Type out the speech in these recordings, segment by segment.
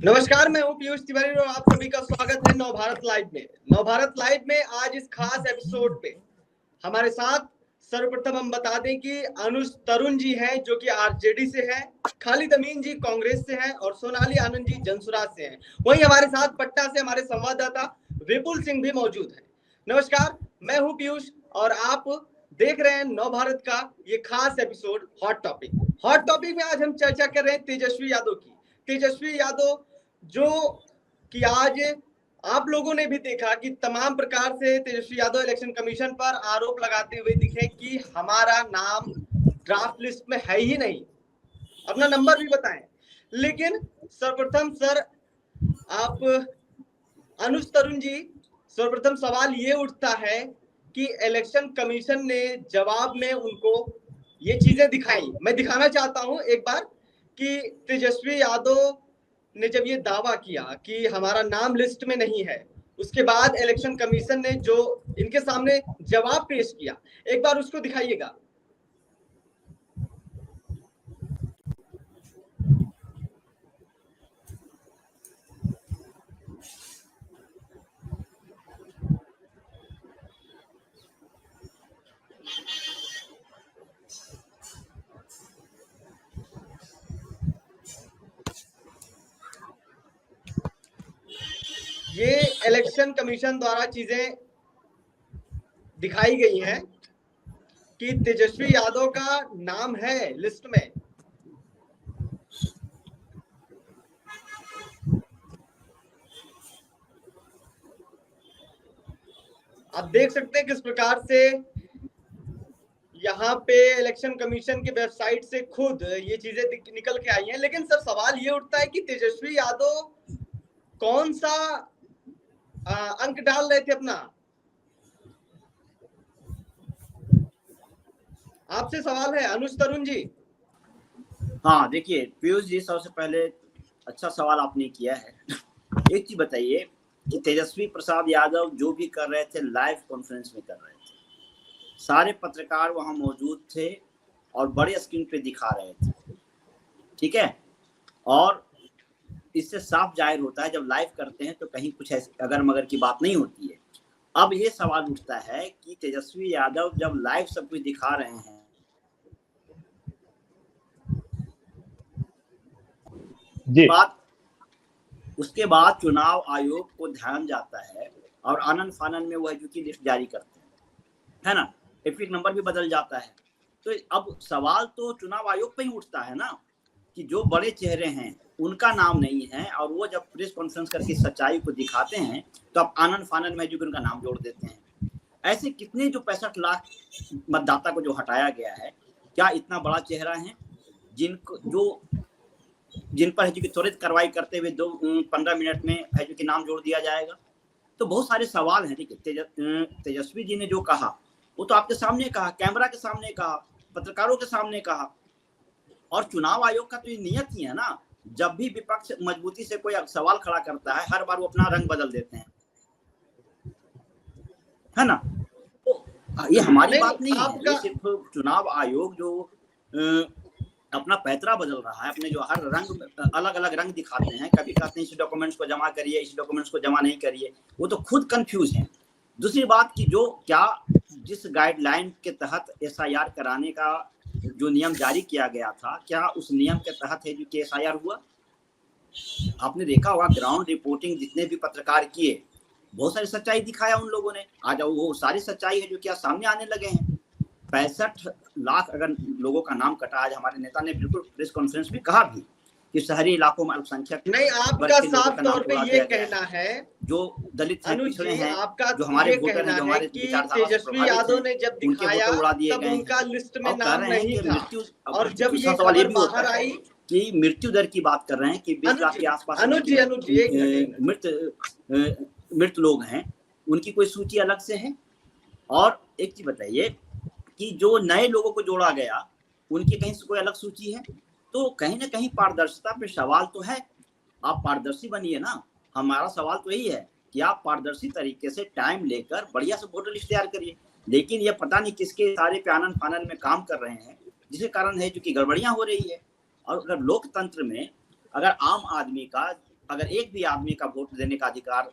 नमस्कार, मैं हूं पीयूष तिवारी और आप सभी का स्वागत है नवभारत लाइव में। नवभारत लाइव में आज इस खास एपिसोड पे हमारे साथ सर्वप्रथम हम बता दें कि अनुज तरुण जी हैं जो कि आरजेडी से हैं, खालिद अमीन जी कांग्रेस से हैं और सोनाली आनंद जी जनसुराज से हैं। वहीं हमारे साथ पटना से हमारे संवाददाता विपुल सिंह भी मौजूद हैं। नमस्कार, मैं हूं पीयूष और आप देख रहे हैं नवभारत का ये खास एपिसोड हॉट टॉपिक में आज हम चर्चा कर रहे हैं तेजस्वी यादव की। तेजस्वी यादव जो कि आज आप लोगों ने भी देखा कि तमाम प्रकार से तेजस्वी यादव इलेक्शन कमीशन पर आरोप लगाते हुए दिखे कि हमारा नाम ड्राफ्ट लिस्ट में है ही नहीं, अपना नंबर भी बताएं। लेकिन सर्वप्रथम सर आप अनुज तरुण जी, सर्वप्रथम सवाल ये उठता है कि इलेक्शन कमीशन ने जवाब में उनको ये चीजें दिखाई। मैं दिखाना चाहता हूं एक बार कि तेजस्वी यादव ने जब ये दावा किया कि हमारा नाम लिस्ट में नहीं है, उसके बाद इलेक्शन कमीशन ने जो इनके सामने जवाब पेश किया, एक बार उसको दिखाइएगा। ये इलेक्शन कमीशन द्वारा चीजें दिखाई गई हैं कि तेजस्वी यादव का नाम है लिस्ट में। आप देख सकते हैं किस प्रकार से यहाँ पे इलेक्शन कमीशन के वेबसाइट से खुद ये चीजें निकल के आई हैं। लेकिन सर सवाल ये उठता है कि तेजस्वी यादव कौन सा अंक डाल रहे थे अपना? आपसे सवाल है अनुज तरुण जी। हाँ देखिए पीयूष जी, सबसे पहले अच्छा सवाल आपने किया है। एक चीज बताइए कि तेजस्वी प्रसाद यादव जो भी कर रहे थे लाइव कॉन्फ्रेंस में कर रहे थे, सारे पत्रकार वहां मौजूद थे और बड़े स्क्रीन पे दिखा रहे थे, ठीक है। और इससे साफ जाहिर होता है जब लाइव करते हैं तो कहीं कुछ अगर मगर की बात नहीं होती है। अब ये सवाल उठता है कि तेजस्वी यादव जब लाइव सब कुछ दिखा रहे हैं उसके बाद चुनाव आयोग को ध्यान जाता है और आनन फानन में वह की लिस्ट जारी करते हैं, है ना। एपिक नंबर भी बदल जाता है। तो अब सवाल तो चुनाव आयोग पे ही उठता है ना कि जो बड़े चेहरे हैं उनका नाम नहीं है और वो जब प्रेस कॉन्फ्रेंस करके सच्चाई को दिखाते हैं तो अब आनन फानन में जो उनका नाम जोड़ देते हैं। ऐसे कितने जो 65 लाख मतदाता को जो हटाया गया है, क्या इतना बड़ा चेहरा है जिन पर है जो कि त्वरित कार्रवाई करते हुए 15 मिनट में है जो कि नाम जोड़ दिया जाएगा? तो बहुत सारे सवाल हैं। ठीक है, तेजस्वी जी ने जो कहा वो तो आपके सामने कहा, कैमरा के सामने कहा, पत्रकारों के सामने कहा। और चुनाव आयोग का तो ये नियत ही है ना, जब भी विपक्ष मजबूती से कोई सवाल खड़ा करता है हर बार वो अपना रंग बदल देते हैं, है ना। तो ये हमारी बात नहीं है, ये सिर्फ चुनाव आयोग जो अपना पैतरा बदल रहा है, अपने जो हर रंग अलग अलग रंग दिखाते हैं, कभी कहते हैं इस डॉक्यूमेंट्स को जमा करिए, इस डॉक्यूमेंट्स को जमा नहीं करिए, वो तो खुद कंफ्यूज हैं। दूसरी बात की जो क्या जिस गाइडलाइन के तहत एसआईआर कराने का जो नियम जारी किया गया था, क्या उस नियम के तहत है जो कि एसआईआर हुआ? आपने देखा होगा ग्राउंड रिपोर्टिंग जितने भी पत्रकार किए, बहुत सारी सच्चाई दिखाया उन लोगों ने। आज वो सारी सच्चाई है जो क्या सामने आने लगे हैं। 65 लाख अगर लोगों का नाम कटा, आज हमारे नेता ने बिल्कुल प्रेस कॉन्फ्रेंस में कहा भी कि शहरी इलाकों में अल्पसंख्यक नहीं, आपका साफ तौर पे ये कहना है जो दलित हैं, पिछड़े हैं, आपका जो हमारे वोटर हैं, जो हमारे विचारधारा से प्रभावित हैं, ने जब उनके वोटर उड़ा दिए गए उनका लिस्ट में नाम नहीं था। मृत्यु, और जब ये सवाल ये भी बाहर होता है आई कि मृत्यु दर की बात कर रहे हैं कि 20 लाख के आसपास मृत लोग हैं, उनकी कोई सूची अलग से है? और एक चीज बताइए कि जो नए लोगों को जोड़ा गया उनकी कहीं से कोई अलग सूची है? तो कहीं ना कहीं पारदर्शिता पे सवाल तो है। आप पारदर्शी बनिए ना। हमारा सवाल तो यही है कि आप पारदर्शी तरीके से टाइम लेकर बढ़िया से वोटर लिस्ट तैयार करिए। लेकिन ये पता नहीं किसके सारे प्यानन फानन में काम कर रहे हैं, जिसके कारण है जो कि गड़बड़ियां हो रही है। और अगर लोकतंत्र में अगर आम आदमी का अगर एक भी आदमी का वोट देने का अधिकार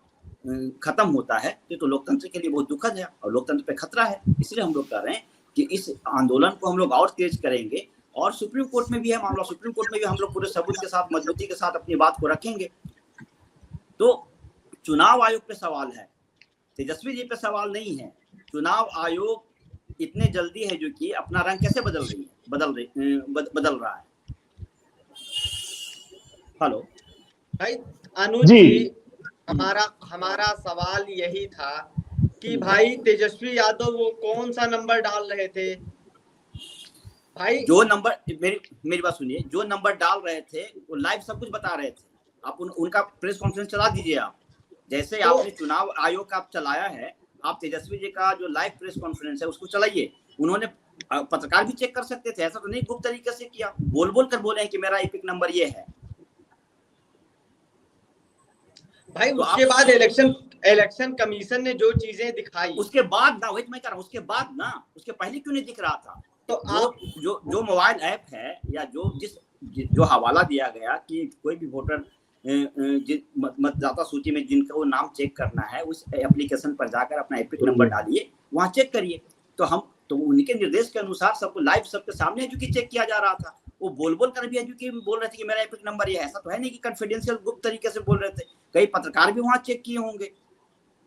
खत्म होता है तो लोकतंत्र के लिए बहुत दुखद है और लोकतंत्र पे खतरा है। इसलिए हम लोग कह रहे हैं कि इस आंदोलन को हम लोग और तेज करेंगे और सुप्रीम कोर्ट में भी है मामला, सुप्रीम कोर्ट में भी हम लोग पूरे सबूत के साथ, मजबूती के साथ अपनी बात को रखेंगे। तो चुनाव आयोग पे सवाल है, तेजस्वी जी पे सवाल नहीं है। चुनाव आयोग इतने जल्दी है जो कि अपना रंग कैसे बदल रहा है। हेलो भाई अनुज जी, हमारा सवाल यही था कि भाई तेजस्वी यादव वो कौन सा नंबर डाल रहे थे भाई? जो नंबर, मेरी बात सुनिए, जो नंबर डाल रहे थे वो लाइव सब कुछ बता रहे थे। आप उनका प्रेस कॉन्फ्रेंस चला दीजिए। आप जैसे आपने चुनाव आयोग का चलाया है, आप तेजस्वी जी का जो लाइव प्रेस कॉन्फ्रेंस है उसको चलाइए। उन्होंने, पत्रकार भी चेक कर सकते थे, ऐसा तो नहीं गुप्त तरीके से किया, बोल कर बोले कि मेरा एपिक नंबर ये है भाई। तो उसके बाद इलेक्शन कमीशन ने जो चीजें दिखाई, उसके बाद ना, वही मैं कह रहा हूँ, उसके बाद ना, उसके पहले क्यों नहीं दिख रहा था? तो आप जो मोबाइल ऐप है या जो हवाला दिया गया कि कोई भी वोटर मतदाता सूची में जिनका वो नाम चेक करना है, उस एप्लीकेशन पर जाकर अपना एपिक नंबर डालिए, वहां चेक करिए। तो उनके निर्देश के अनुसार सबको लाइव सबके सामने जो कि चेक किया जा रहा था। वो बोल कर भी एजुकेट बोल रहे थे कि मेरा एपिक नंबर ये है। ऐसा तो है नहीं कि कॉन्फिडेंशियल गुप्त तरीके से बोल रहे थे। कई पत्रकार भी वहां चेक किए होंगे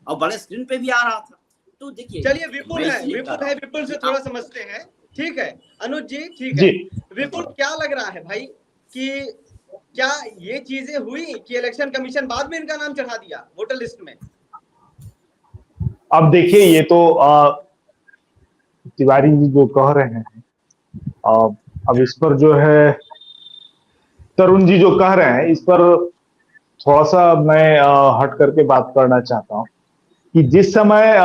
और बड़े स्क्रीन पे भी आ रहा था। तो देखिए, चलिए विपुल से थोड़ा समझते हैं। ठीक है अनुज जी, ठीक है। विपुल, क्या लग रहा है भाई कि क्या ये चीजें हुई कि इलेक्शन कमीशन बाद में इनका नाम चढ़ा दिया वोटर लिस्ट में? अब देखिए, ये तो तिवारी जी जो कह रहे हैं, अब इस पर जो है तरुण जी जो कह रहे हैं, इस पर थोड़ा सा मैं हट करके बात करना चाहता हूं कि जिस समय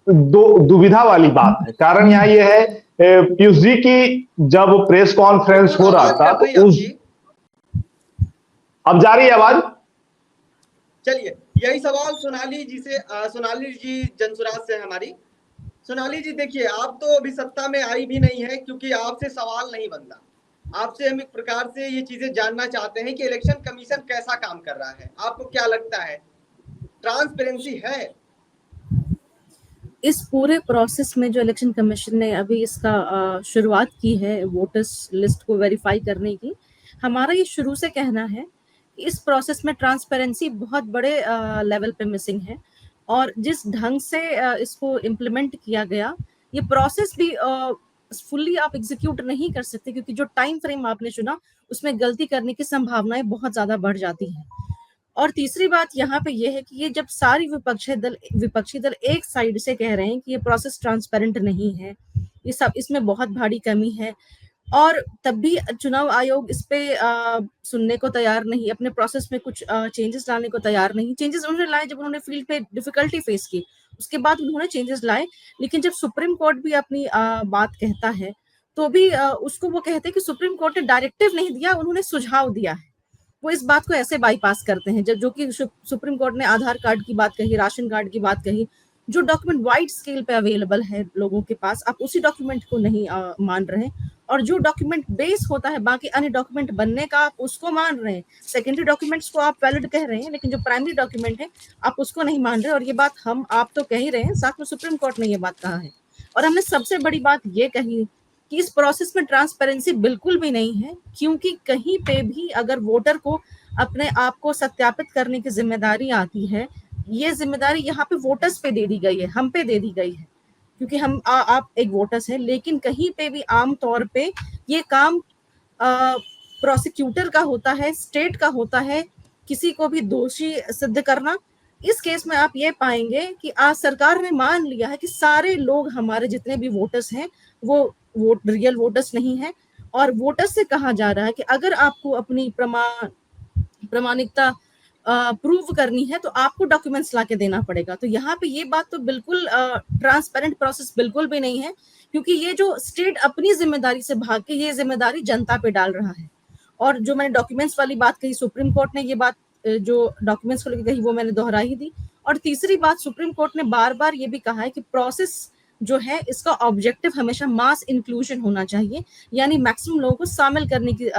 दुविधा वाली बात है। कारण यहाँ ये है, पीयूष जी की जब प्रेस कॉन्फ्रेंस हो रहा था तो अब जा रही है आवाज? चलिए, यही सवाल सोनाली जी जनसुराज से हमारी। सोनाली जी, देखिए, आप तो अभी सत्ता में आई भी नहीं है, क्योंकि आपसे सवाल नहीं बनता। आपसे हम एक प्रकार से ये चीजें जानना चाहते हैं कि इलेक्शन कमीशन कैसा काम कर रहा है। आपको क्या लगता है, ट्रांसपेरेंसी है इस पूरे प्रोसेस में? जो इलेक्शन कमीशन ने अभी इसका शुरुआत की है वोटर्स लिस्ट को वेरीफाई करने की, हमारा ये शुरू से कहना है कि इस प्रोसेस में ट्रांसपेरेंसी बहुत बड़े लेवल पे मिसिंग है। और जिस ढंग से इसको इम्प्लीमेंट किया गया, ये प्रोसेस भी फुल्ली आप एग्जीक्यूट नहीं कर सकते, क्योंकि जो टाइम फ्रेम आपने चुना उसमें गलती करने की संभावनाएं बहुत ज्यादा बढ़ जाती हैं। और तीसरी बात यहाँ पे ये है कि ये जब सारी विपक्षी दल एक साइड से कह रहे हैं कि ये प्रोसेस ट्रांसपेरेंट नहीं है, ये सब, इसमें बहुत भारी कमी है, और तब भी चुनाव आयोग इस पे सुनने को तैयार नहीं, अपने प्रोसेस में कुछ चेंजेस लाने को तैयार नहीं। चेंजेस उन्होंने लाए जब उन्होंने फील्ड पे डिफिकल्टी फेस की, उसके बाद उन्होंने चेंजेस लाए। लेकिन जब सुप्रीम कोर्ट भी अपनी बात कहता है तो भी उसको वो कहते हैं कि सुप्रीम कोर्ट ने डायरेक्टिव नहीं दिया, उन्होंने सुझाव दिया है। वो इस बात को ऐसे बाईपास करते हैं। जब जो कि सुप्रीम कोर्ट ने आधार कार्ड की बात कही, राशन कार्ड की बात कही, जो डॉक्यूमेंट वाइड स्केल पे अवेलेबल है लोगों के पास, आप उसी डॉक्यूमेंट को नहीं मान रहे हैं। और जो डॉक्यूमेंट बेस होता है बाकी अन्य डॉक्यूमेंट बनने का, आप उसको मान रहे हैं। सेकेंडरी डॉक्यूमेंट्स को आप वैलिड कह रहे हैं, लेकिन जो प्राइमरी डॉक्यूमेंट है आप उसको नहीं मान रहे। और ये बात आप तो कह ही रहे हैं, साथ में सुप्रीम कोर्ट ने ये बात कहा है। और हमने सबसे बड़ी बात ये कही कि इस प्रोसेस में ट्रांसपेरेंसी बिल्कुल भी नहीं है, क्योंकि कहीं पे भी अगर वोटर को अपने आप को सत्यापित करने की जिम्मेदारी आती है, ये जिम्मेदारी यहाँ पे वोटर्स पे दे दी गई है, हम पे दे दी गई है, क्योंकि हम आप एक वोटर्स हैं। लेकिन कहीं पे भी आम तौर पे ये काम प्रोसिक्यूटर का होता है, स्टेट का होता है, किसी को भी दोषी सिद्ध करना। इस केस में आप ये पाएंगे कि आज सरकार ने मान लिया है कि सारे लोग, हमारे जितने भी वोटर्स हैं, वो रियल वोटर्स नहीं है। और वोटर्स से कहा जा रहा है कि अगर आपको अपनी प्रामाणिकता प्रूव करनी है तो आपको डॉक्यूमेंट्स लाके देना पड़ेगा। तो यहाँ पे ये बात तो बिल्कुल ट्रांसपेरेंट प्रोसेस बिल्कुल भी नहीं है, क्योंकि ये जो स्टेट अपनी जिम्मेदारी से भाग के ये जिम्मेदारी जनता पे डाल रहा है। और जो मैंने डॉक्यूमेंट्स वाली बात कही, सुप्रीम कोर्ट ने ये बात जो डॉक्यूमेंट्स को लेकर कही वो मैंने दोहरा ही दी। और तीसरी बात, सुप्रीम कोर्ट ने बार बार ये भी कहा है कि प्रोसेस जो है इसका ऑब्जेक्टिव हमेशा मास इंक्लूजन होना चाहिए, यानी मैक्सिमम लोगों को शामिल करने की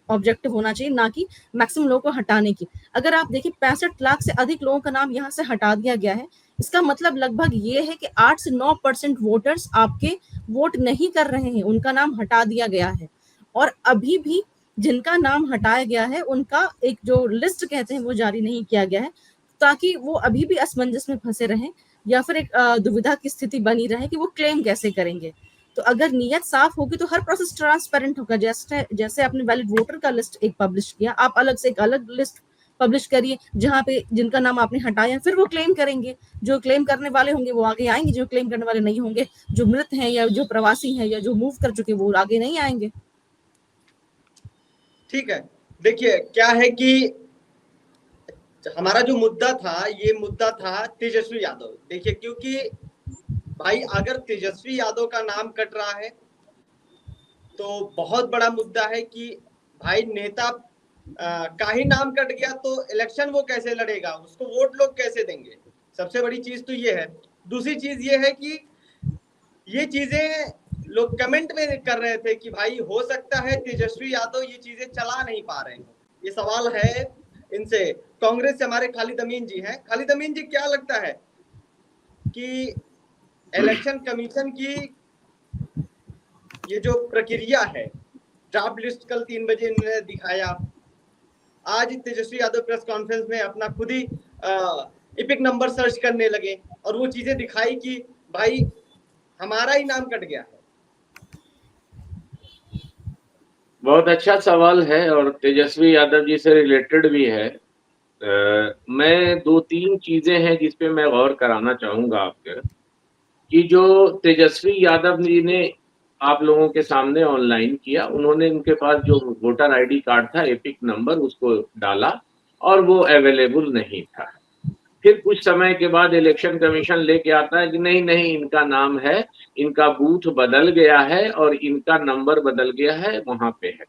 ऑब्जेक्टिव होना चाहिए, ना कि मैक्सिमम लोगों को हटाने की। अगर आप देखिए 65 लाख से अधिक लोगों का नाम यहाँ से हटा दिया गया है, इसका मतलब लगभग ये है कि 8 से 9% वोटर्स आपके वोट नहीं कर रहे हैं, उनका नाम हटा दिया गया है। और अभी भी जिनका नाम हटाया गया है उनका एक जो लिस्ट कहते हैं वो जारी नहीं किया गया है, ताकि वो अभी भी असमंजस में फंसे रहें या फिर एक दुविधा की स्थिति बनी रहे कि वो क्लेम कैसे करेंगे। तो अगर नीयत साफ होगी तो हर प्रोसेस ट्रांसपेरेंट होगा। जैसे आपने वैलिड वोटर का लिस्ट एक पब्लिश किया, आप अलग से एक अलग लिस्ट पब्लिश करिए जहां पे जिनका नाम आपने हटाया, फिर वो क्लेम करेंगे। जो क्लेम करने वाले होंगे वो आगे आएंगे, जो क्लेम करने वाले नहीं होंगे, जो मृत हैं या जो प्रवासी हैं या जो मूव कर चुके वो आगे नहीं आएंगे। ठीक है, देखिए क्या है कि हमारा जो मुद्दा था, ये मुद्दा था तेजस्वी यादव। देखिए क्योंकि भाई अगर तेजस्वी यादव का नाम कट रहा है तो बहुत बड़ा मुद्दा है कि भाई नेता का ही नाम कट गया तो इलेक्शन वो कैसे लड़ेगा, उसको वोट लोग कैसे देंगे। सबसे बड़ी चीज तो ये है। दूसरी चीज ये है कि ये चीजें लोग कमेंट में कर रहे थे कि भाई हो सकता है तेजस्वी यादव ये चीजें चला नहीं पा रहे हैं। ये सवाल है इनसे। कांग्रेस से हमारे खालिद अमीन जी हैं। खालिद अमीन जी, क्या लगता है कि इलेक्शन कमीशन की ये जो प्रक्रिया है, ड्राफ्ट लिस्ट कल 3 बजे इन्होंने दिखाया, आज तेजस्वी यादव प्रेस कॉन्फ्रेंस में अपना खुद ही इपिक नंबर सर्च करने लगे और वो चीजें दिखाई कि भाई हमारा ही नाम कट गया है। बहुत अच्छा सवाल है और तेजस्वी यादव जी से रिलेटेड भी है। मैं 2-3 चीजें हैं जिस पे मैं गौर कराना चाहूंगा आपके, कि जो तेजस्वी यादव जी ने आप लोगों के सामने ऑनलाइन किया, उन्होंने उनके पास जो वोटर आईडी कार्ड था एपिक नंबर उसको डाला और वो अवेलेबल नहीं था। फिर कुछ समय के बाद इलेक्शन कमीशन लेके आता है कि नहीं नहीं इनका नाम है, इनका बूथ बदल गया है और इनका नंबर बदल गया है, वहां पे है।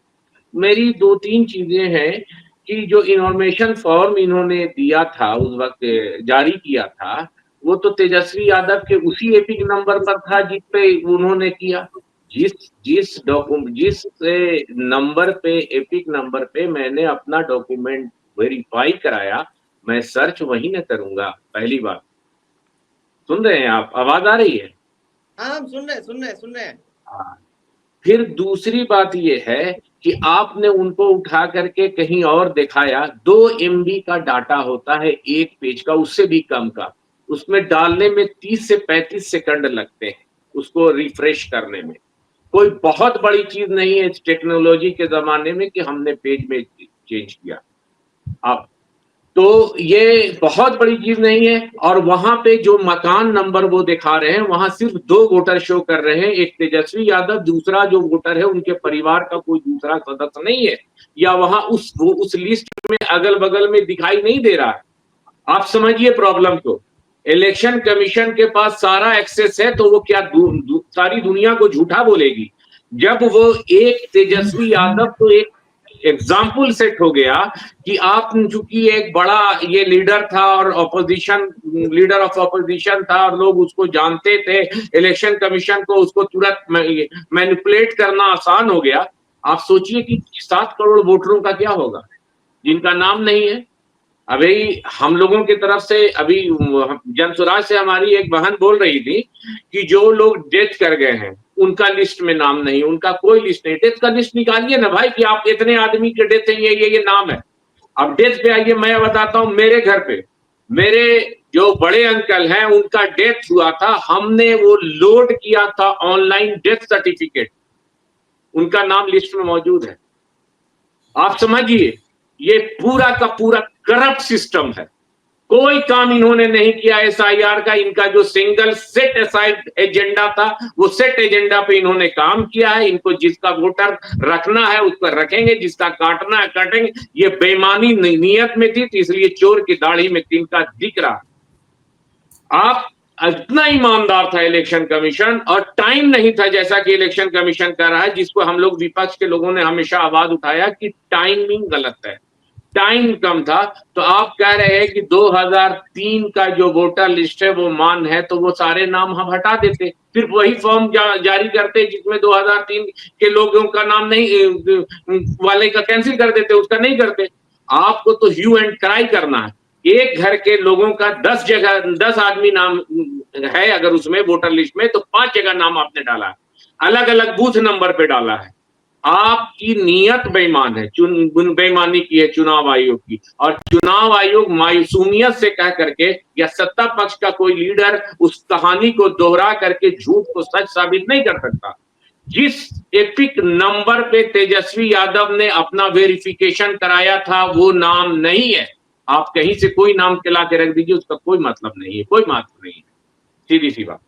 मेरी 2-3 चीजें हैं कि जो इन्फॉर्मेशन फॉर्म इन्होंने दिया था उस वक्त जारी किया था, वो तो तेजस्वी यादव के उसी एपिक नंबर पर था जिस पे उन्होंने किया। जिस नंबर पे, एपिक नंबर पे मैंने अपना डॉक्यूमेंट वेरीफाई कराया, मैं सर्च वही न करूंगा। पहली बात, सुन रहे हैं आप? आवाज आ रही है? हाँ, हम सुन रहे हैं। हाँ। फिर दूसरी बात ये है कि आपने उनको उठा करके कहीं और दिखाया। 2 MB का डाटा होता है एक पेज का, उससे भी कम का। उसमें डालने में 30 से 35 सेकंड लगते हैं उसको रिफ्रेश करने में। कोई बहुत बड़ी चीज नहीं है इस टेक्नोलॉजी के जमाने में कि हमने पेज में चेंज किया। अब तो ये बहुत बड़ी चीज नहीं है। और वहां पे जो मकान नंबर वो दिखा रहे हैं, वहां सिर्फ 2 वोटर शो कर रहे हैं, एक तेजस्वी यादव, दूसरा जो वोटर है उनके परिवार का कोई दूसरा सदस्य नहीं है, या वहां उस लिस्ट में अगल बगल में दिखाई नहीं दे रहा है। आप समझिए प्रॉब्लम को। इलेक्शन कमीशन के पास सारा एक्सेस है तो वो क्या सारी दुनिया को झूठा बोलेगी? जब वो एक तेजस्वी यादव तो एक एग्जाम्पल सेट हो गया कि आप चूंकि एक बड़ा ये लीडर था और लीडर ऑफ ऑपोजिशन था और लोग उसको जानते थे, इलेक्शन कमीशन को उसको तुरंत मैनिपुलेट करना आसान हो गया। आप सोचिए कि 7 करोड़ वोटरों का क्या होगा जिनका नाम नहीं है। अभी हम लोगों की तरफ से, अभी जनसुराज से हमारी एक बहन बोल रही थी कि जो लोग डेथ कर गए हैं उनका लिस्ट में नाम नहीं, उनका कोई लिस्ट नहीं। डेथ का लिस्ट निकालिए ना भाई कि आप इतने आदमी के डेथ है, ये नाम है। अब डेथ पे आइए, मैं बताता हूँ। मेरे घर पे मेरे जो बड़े अंकल हैं उनका डेथ हुआ था, हमने वो लोड किया था ऑनलाइन डेथ सर्टिफिकेट, उनका नाम लिस्ट में मौजूद है। आप समझिए ये पूरा का पूरा करप्ट सिस्टम है। कोई काम इन्होंने नहीं किया SIR का। इनका जो सिंगल सेट असाइड एजेंडा था, वो सेट एजेंडा पे इन्होंने काम किया है। इनको जिसका वोटर रखना है उस पर रखेंगे, जिसका काटना है काटेंगे। ये बेईमानी नियत में थी तो इसलिए चोर की दाढ़ी में तिनका दिख रहा। आप इतना ईमानदार था इलेक्शन कमीशन, और टाइम नहीं था जैसा कि इलेक्शन कमीशन कर रहा है, जिसको हम लोग विपक्ष के लोगों ने हमेशा आवाज उठाया कि टाइमिंग गलत है। टाइम कम था, तो आप कह रहे हैं कि 2003 का जो वोटर लिस्ट है वो मान है, तो वो सारे नाम हम हटा देते, फिर वही फॉर्म जारी करते जिसमें 2003 के लोगों का नाम नहीं वाले का कैंसिल कर देते, उसका नहीं करते। आपको तो ह्यू एंड क्राई करना है। एक घर के लोगों का 10 आदमी नाम है अगर उसमें वोटर लिस्ट में, तो 5 जगह नाम आपने डाला है, अलग अलग बूथ नंबर पे डाला है। आपकी नीयत बेईमान है, बेईमानी की है चुनाव आयोग की। और चुनाव आयोग मासूमियत से कह करके या सत्ता पक्ष का कोई लीडर उस कहानी को दोहरा करके झूठ को सच साबित नहीं कर सकता। जिस एपिक नंबर पे तेजस्वी यादव ने अपना वेरिफिकेशन कराया था वो नाम नहीं है। आप कहीं से कोई नाम के ला के रख दीजिए, उसका कोई मतलब नहीं है, कोई महत्व नहीं है, सीधी सी बात।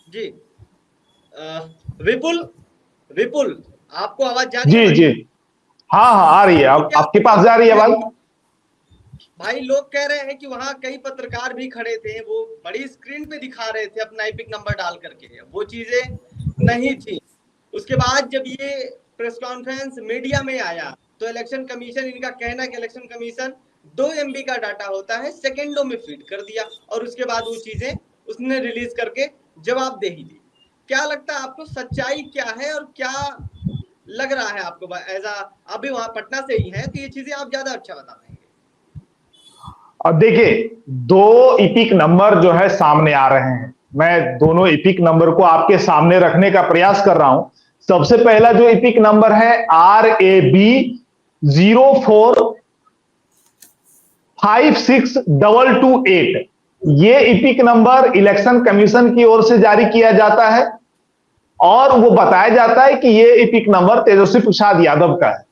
जी विपुल, विपुल आपको आवाज जा रही है? जी जी, हाँ हाँ आ रही है, आपके पास जा रही है आवाज? भाई लोग कह रहे हैं कि वहां कई पत्रकार भी खड़े थे, वो बड़ी स्क्रीन पे दिखा रहे थे अपना एपिक नंबर डाल करके, वो चीजें नहीं थी। उसके बाद जब ये प्रेस कॉन्फ्रेंस मीडिया में आया तो इलेक्शन कमीशन, इनका कहना है कि इलेक्शन कमीशन 2 MB का डाटा होता है, सेकेंडों में फीड कर दिया और उसके बाद वो चीजें उसने रिलीज करके जवाब दे ही दी। क्या लगता है आपको, सच्चाई क्या है और क्या लग रहा है आपको एज अभी वहां पटना से ही है तो ये चीजें आप ज्यादा अच्छा बता पाएंगे? अब देखिए 2 इपिक नंबर जो है सामने आ रहे हैं, मैं दोनों इपिक नंबर को आपके सामने रखने का प्रयास कर रहा हूं। सबसे पहला जो इपिक नंबर है RAB 0456228, ये इपिक नंबर इलेक्शन कमीशन की ओर से जारी किया जाता है और वो बताया जाता है कि ये इपिक नंबर तेजस्वी प्रसाद यादव का है।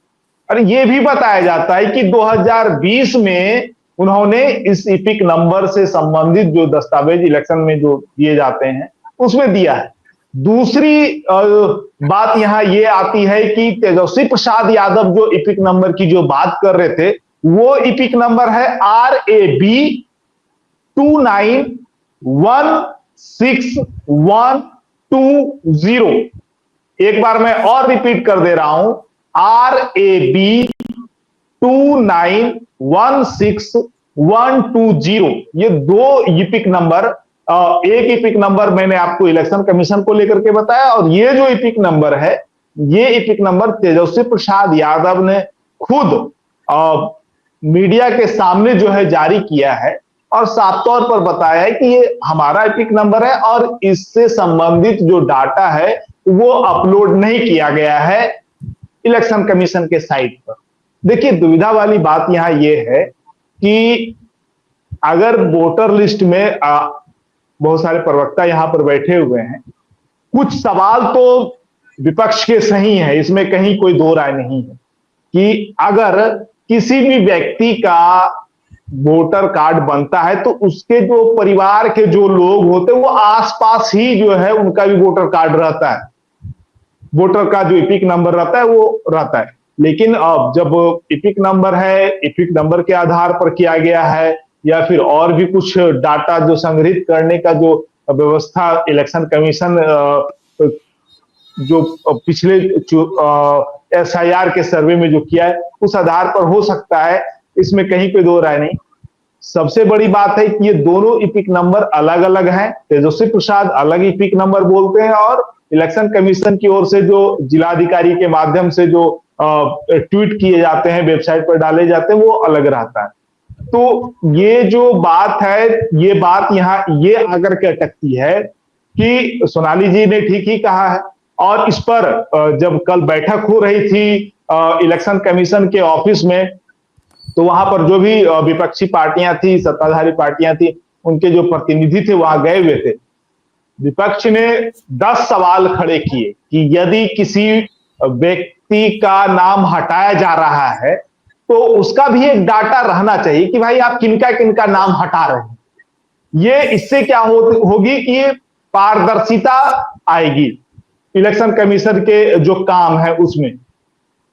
और ये भी बताया जाता है कि 2020 में उन्होंने इस इपिक नंबर से संबंधित जो दस्तावेज इलेक्शन में जो दिए जाते हैं उसमें दिया है। दूसरी बात यहां ये आती है कि तेजस्वी प्रसाद यादव जो इपिक नंबर की जो बात कर रहे थे वो इपिक नंबर है RAB 291612 एक बार मैं और रिपीट कर दे रहा हूं, RAB 291612 ये 2 इपिक नंबर, एक इपिक नंबर मैंने आपको इलेक्शन कमीशन को लेकर के बताया और ये जो इपिक नंबर है ये इपिक नंबर तेजस्वी प्रसाद यादव ने खुद मीडिया के सामने जो है जारी किया है और साफ तौर पर बताया है कि ये हमारा इपिक नंबर है और इससे संबंधित जो डाटा है वो अपलोड नहीं किया गया है इलेक्शन कमीशन के साइट पर। देखिए दुविधा वाली बात यहां ये है कि अगर वोटर लिस्ट में बहुत सारे प्रवक्ता यहां पर बैठे हुए हैं, कुछ सवाल तो विपक्ष के सही है, इसमें कहीं कोई दो राय नहीं है कि अगर किसी भी व्यक्ति का वोटर कार्ड बनता है तो उसके जो परिवार के जो लोग होते हैं वो आसपास ही जो है उनका भी वोटर कार्ड रहता है, वोटर का जो इपिक नंबर रहता है वो रहता है। लेकिन अब जब इपिक नंबर है, इपिक नंबर के आधार पर किया गया है या फिर और भी कुछ डाटा जो संग्रहित करने का जो व्यवस्था इलेक्शन कमीशन जो पिछले SIR के सर्वे में जो किया है उस आधार पर हो सकता है, इसमें कहीं कोई दो राय नहीं। सबसे बड़ी बात है कि ये दोनों इपिक नंबर अलग अलग हैं। तेजस्वी प्रसाद अलग इपिक नंबर बोलते हैं और इलेक्शन कमीशन की ओर से जो जिलाधिकारी के माध्यम से जो ट्वीट किए जाते हैं, वेबसाइट पर डाले जाते हैं, वो अलग रहता है। तो ये जो बात है, ये बात यहाँ ये आकर के अटकती है कि सोनाली जी ने ठीक ही कहा है और इस पर जब कल बैठक हो रही थी इलेक्शन कमीशन के ऑफिस में तो वहां पर जो भी विपक्षी पार्टियां थी, सत्ताधारी पार्टियां थी, उनके जो प्रतिनिधि थे वहां गए हुए थे। विपक्ष ने 10 सवाल खड़े किए कि यदि किसी व्यक्ति का नाम हटाया जा रहा है तो उसका भी एक डाटा रहना चाहिए कि भाई आप किनका किनका नाम हटा रहे हैं। ये इससे क्या होगी कि ये पारदर्शिता आएगी इलेक्शन कमीशन के जो काम है उसमें,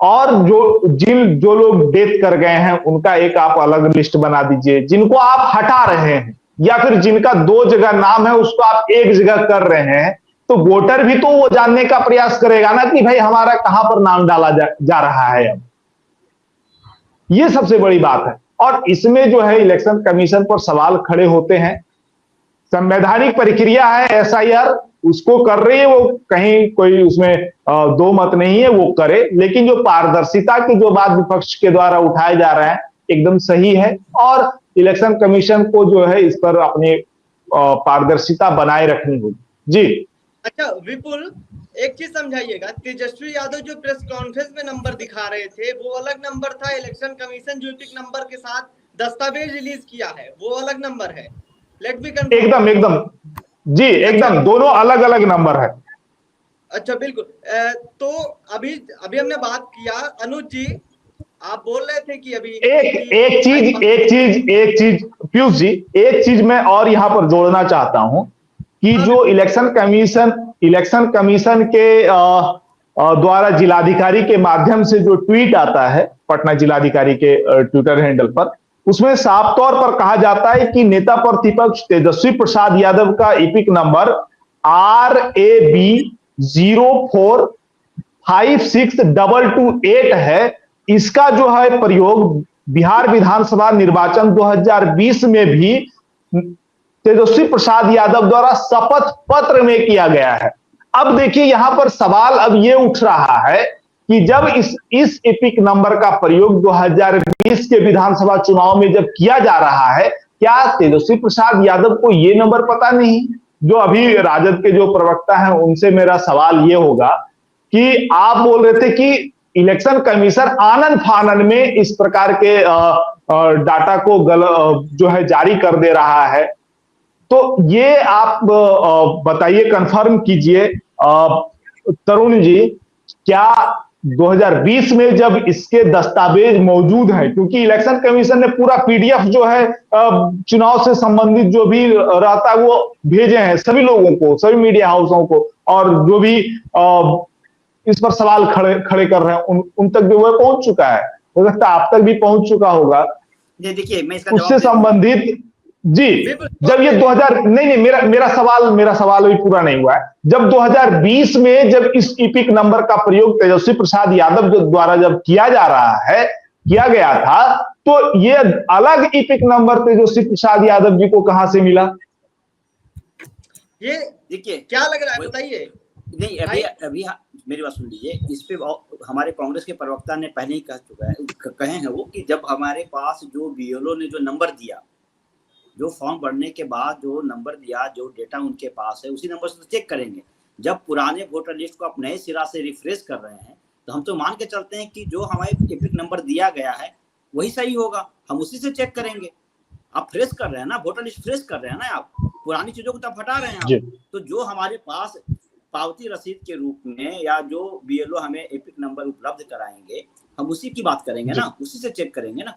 और जो लोग डेथ कर गए हैं उनका एक आप अलग लिस्ट बना दीजिए, जिनको आप हटा रहे हैं या फिर जिनका 2 जगह नाम है उसको आप एक जगह कर रहे हैं, तो वोटर भी तो वो जानने का प्रयास करेगा ना कि भाई हमारा कहां पर नाम डाला जा रहा है। अब ये सबसे बड़ी बात है। और इसमें जो है इलेक्शन कमीशन पर सवाल खड़े होते हैं। संवैधानिक प्रक्रिया है एसआईआर, उसको कर रही है वो, कहीं कोई उसमें दो मत नहीं है, वो करे। लेकिन जो पारदर्शिता की जो बात विपक्ष के द्वारा उठाए जा रहे हैं एकदम सही है, और इलेक्शन कमीशन को जो है इस पर अपनी पारदर्शिता बनाए रखनी होगी। जी अच्छा विपुल, एक चीज समझाइएगा, तेजस्वी यादव जो प्रेस कॉन्फ्रेंस में नंबर दिखा रहे थे वो अलग नंबर था, इलेक्शन कमीशन जो एपिक नंबर के साथ दस्तावेज रिलीज किया है वो अलग नंबर है। Let me confirm. एकदम एकदम जी, एकदम दोनों अलग अलग नंबर है। अच्छा बिल्कुल। तो अभी अभी हमने बात किया, अनुज जी आप बोल रहे थे कि अभी एक चीज पीयूष जी, एक चीज मैं और यहां पर जोड़ना चाहता हूं कि जो इलेक्शन कमीशन के द्वारा जिलाधिकारी के माध्यम से जो ट्वीट आता है पटना जिलाधिकारी के ट्विटर हैंडल पर, उसमें साफ तौर पर कहा जाता है कि नेता प्रतिपक्ष तेजस्वी प्रसाद यादव का एपिक नंबर RAB 0456228 है। इसका जो है प्रयोग बिहार विधानसभा निर्वाचन 2020 में भी तेजस्वी प्रसाद यादव द्वारा शपथ पत्र में किया गया है। अब देखिए यहां पर सवाल अब ये उठ रहा है कि जब इस एपिक नंबर का प्रयोग 2020 के विधानसभा चुनाव में जब किया जा रहा है, क्या तेजस्वी प्रसाद यादव को ये नंबर पता नहीं? जो अभी राजद के जो प्रवक्ता हैं उनसे मेरा सवाल ये होगा कि आप बोल रहे थे कि इलेक्शन कमीशन आनन फानन में इस प्रकार के डाटा को जो है जारी कर दे रहा है, तो ये आप बताइए, कंफर्म कीजिए तरुण जी, क्या 2020 में जब इसके दस्तावेज मौजूद हैं, क्योंकि इलेक्शन कमीशन ने पूरा PDF जो है चुनाव से संबंधित जो भी रहता है वो भेजे हैं सभी लोगों को, सभी मीडिया हाउसों को, और जो भी इस पर सवाल खड़े कर रहे हैं उन तक जो वो पहुंच चुका है, हो सकता है आप तक भी पहुंच चुका होगा। देखिए मैं इसका उससे संबंधित जी, जब ये 2000 नहीं मेरा सवाल अभी पूरा नहीं हुआ है। जब 2020 में जब इस एपिक नंबर का प्रयोग तेजस्वी प्रसाद यादव द्वारा जब किया गया था, तो ये अलग एपिक नंबर तेजस्वी प्रसाद यादव जी को कहां से मिला? ये देखिए क्या लग रहा है बताइए। नहीं अभी मेरी बात सुन लीजिए, इस पे हमारे कांग्रेस के प्रवक्ता ने पहले ही कहे हैं वो कि जब हमारे पास जो BLO ने जो नंबर दिया, जो फॉर्म भरने के बाद जो नंबर दिया, जो डेटा उनके पास है उसी नंबर से तो चेक करेंगे। जब पुराने वोटर लिस्ट को आप नए सिरा से रिफ्रेश कर रहे हैं तो हम तो मान के चलते हैं कि जो हमारे एपिक नंबर दिया गया है वही सही होगा, हम उसी से चेक करेंगे। आप फ्रेश कर रहे हैं ना, वोटर लिस्ट फ्रेश कर रहे हैं ना, आप पुरानी चीजों को तो हटा रहे हैं आप। तो जो हमारे पास पावती रसीद के रूप में या जो BLO हमें एपिक नंबर उपलब्ध कराएंगे हम उसी की बात करेंगे ना, उसी से चेक करेंगे ना।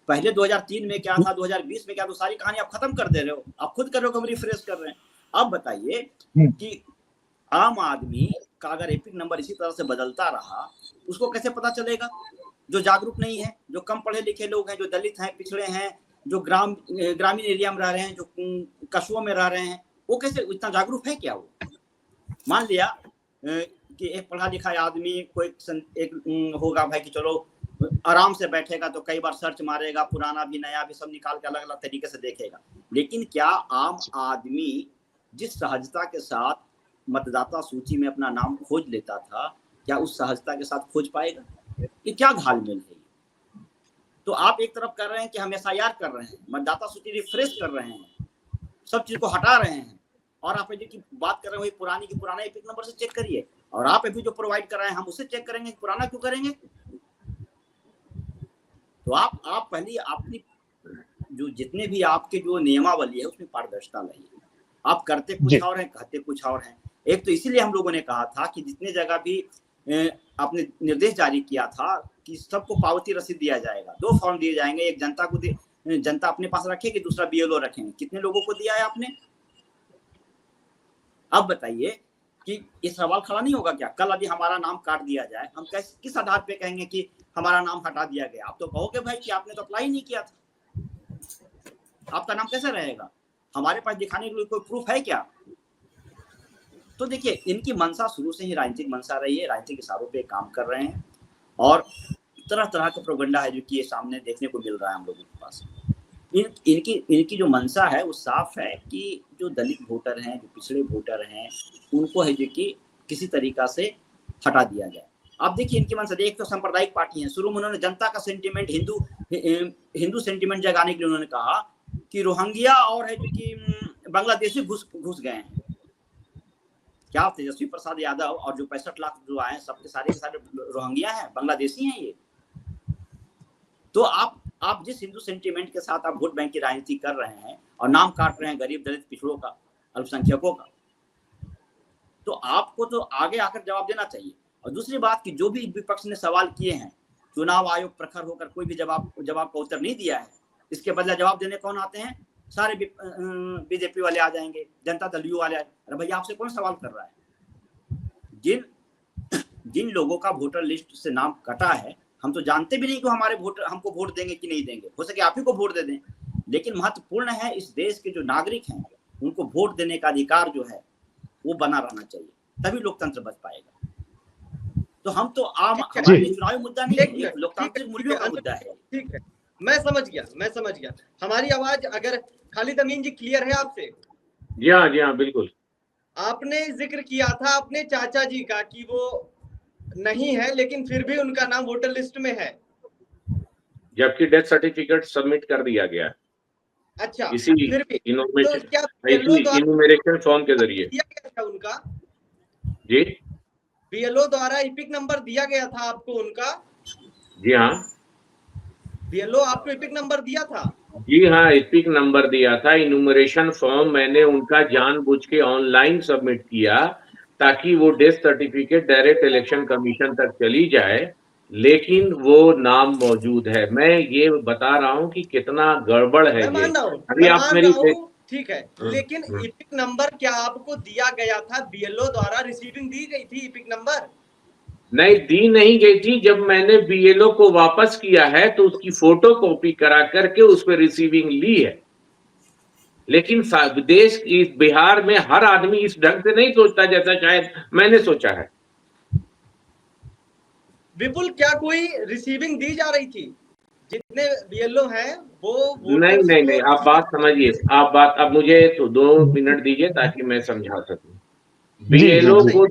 पहले 2003 में क्या था, 2020 में क्या, तो सारी कहानी आप खत्म कर दे रहे हो, आप खुद कर रहे हो, हम रिफ्रेश कर रहे हैं। अब बताइए कि आम आदमी का अगर एपिक नंबर इसी तरह से बदलता रहा उसको कैसे पता चलेगा? जो जागरूक नहीं है, जो कम पढ़े लिखे लोग हैं, जो दलित हैं, पिछड़े हैं, जो ग्रामीण एरिया में रह रहे हैं, जो कस्बों में रह रहे हैं, वो कैसे इतना जागरूक है क्या? वो मान लिया कि एक पढ़ा लिखा आदमी कोई एक होगा भाई कि चलो आराम से बैठेगा तो कई बार सर्च मारेगा, पुराना भी नया भी सब निकाल के अलग अलग तरीके से देखेगा। लेकिन क्या आम आदमी जिस सहजता के साथ मतदाता सूची में अपना नाम खोज लेता था, क्या उस सहजता के साथ खोज पाएगा? ये क्या घालमेल है? तो आप एक तरफ कर रहे हैं कि हम SIR कर रहे हैं, मतदाता सूची रिफ्रेश कर रहे हैं, सब चीज को हटा रहे हैं, और आप की बात कर रहे हैं वही पुरानी की पुराना एपिक नंबर से चेक करिए, और आप अभी जो प्रोवाइड कर रहे हैं हम उससे चेक करेंगे, पुराना क्यों करेंगे? तो आप पहले अपनी जो जितने भी आपके जो नियमावली है उसमें पारदर्शिता लाइए। आप करते कुछ और हैं, कहते कुछ और हैं। एक तो इसीलिए हम लोगों ने कहा था कि जितने जगह भी आपने निर्देश जारी किया था कि सबको पावती रसीद दिया जाएगा, 2 फॉर्म दिए जाएंगे, एक जनता को जनता अपने पास रखेगी, दूसरा BLO रखेंगे। कितने लोगों को दिया है आपने? अब बताइए कि ये सवाल खड़ा नहीं होगा क्या? कल यदि हमारा नाम काट दिया जाए, हम किस आधार पे कहेंगे कि हमारा नाम हटा दिया गया? आप तो कहोगे भाई कि आपने तो अप्लाई नहीं किया था, आपका नाम कैसे रहेगा? हमारे पास दिखाने के लिए कोई प्रूफ है क्या? तो देखिए, इनकी मंशा शुरू से ही राजनीतिक मंशा रही है, राजनीतिक इशारों पे काम कर रहे हैं और तरह तरह का प्रोपेगेंडा है जो कि ये सामने देखने को मिल रहा है हम लोगों के पास। इनकी जो मंशा है वो साफ है कि जो दलित वोटर हैं, जो पिछड़े वोटर हैं, उनको है जो कि किसी तरीका से हटा दिया जाए। अब देखिए इनकी मंशा, एक तो सांप्रदायिक पार्टी है, शुरू में उन्होंने जनता का सेंटिमेंट, हिंदू सेंटिमेंट जगाने के लिए उन्होंने कहा कि रोहिंग्या और है जो कि बांग्लादेशी घुस गए हैं। क्या तेजस्वी प्रसाद यादव और जो 65 लाख जो आए सबके सारे रोहिंग्या हैं, बांग्लादेशी हैं ये? तो आप जिस हिंदू सेंटिमेंट के साथ आप वोट बैंक की राजनीति कर रहे हैं और नाम काट रहे हैं गरीब दलित पिछड़ों का, अल्पसंख्यकों का, तो आपको तो आगे आकर जवाब देना चाहिए। और दूसरी बात कि जो भी विपक्ष ने सवाल किए हैं, चुनाव आयोग प्रखर होकर कोई भी जवाब का उत्तर नहीं दिया है, इसके बदले जवाब देने कौन आते हैं? सारे बीजेपी वाले आ जाएंगे, जनता दल यू वाले। अरे भैया, आपसे कौन सवाल कर रहा है? जिन लोगों का वोटर लिस्ट से नाम कटा है, हम तो जानते भी नहीं कि हमारे वोटर हमको वोट देंगे कि नहीं देंगे, हो सके आप ही को वोट दे दें, लेकिन महत्वपूर्ण है इस देश के जो नागरिक हैं उनको वोट देने का अधिकार जो है वो बना रहना चाहिए, तभी लोकतंत्र बच पाएगा। तो हम तो हमारे चुनावी मुद्दा नहीं है, लोकतांत्रिक मूल्यों का मुद्दा है। ठीक है, मैं समझ गया। हमारी आवाज अगर खालिद अमीन जी क्लियर है आपसे? जी हाँ बिल्कुल। आपने जिक्र किया था अपने चाचा जी का कि वो नहीं है लेकिन फिर भी उनका नाम वोटर लिस्ट में है, जबकि डेथ सर्टिफिकेट सबमिट कर दिया गया। अच्छा, इसी फिर भी इन्यूमरेशन फॉर्म के जरिए दिया गया था उनका? जी, बीएलओ द्वारा इपिक नंबर दिया गया था आपको उनका? जी हाँ, बीएलओ आपको इपिक नंबर दिया था? जी हाँ, इपिक नंबर दिया था। इन्यूमरेशन फॉर्म मैंने उनका जानबूझ के ऑनलाइन सबमिट किया ताकि वो death certificate direct election commission तक चली जाए, लेकिन वो नाम मौजूद है। मैं ये बता रहा हूँ कि कितना गड़बड़ है ये। अभी आप मेरी ठीक है, लेकिन इपिक नंबर क्या आपको दिया गया था? बीएलओ द्वारा रिसीविंग दी गई थी इपिक नंबर? नहीं, दी नहीं गई थी। जब मैंने बीएलओ को वापस किया है तो उसकी फोटो कॉपी करा करके उस पर रिसीविंग ली है, लेकिन देश इस बिहार में हर आदमी इस ढंग से नहीं सोचता जैसा शायद मैंने सोचा है। विपुल, क्या कोई रिसीविंग दी जा रही थी? जितने बीएलओ हैं वो नहीं, आप बात समझिए। अब मुझे तो 2 मिनट दीजिए ताकि मैं समझा सकूं। बीएलओ को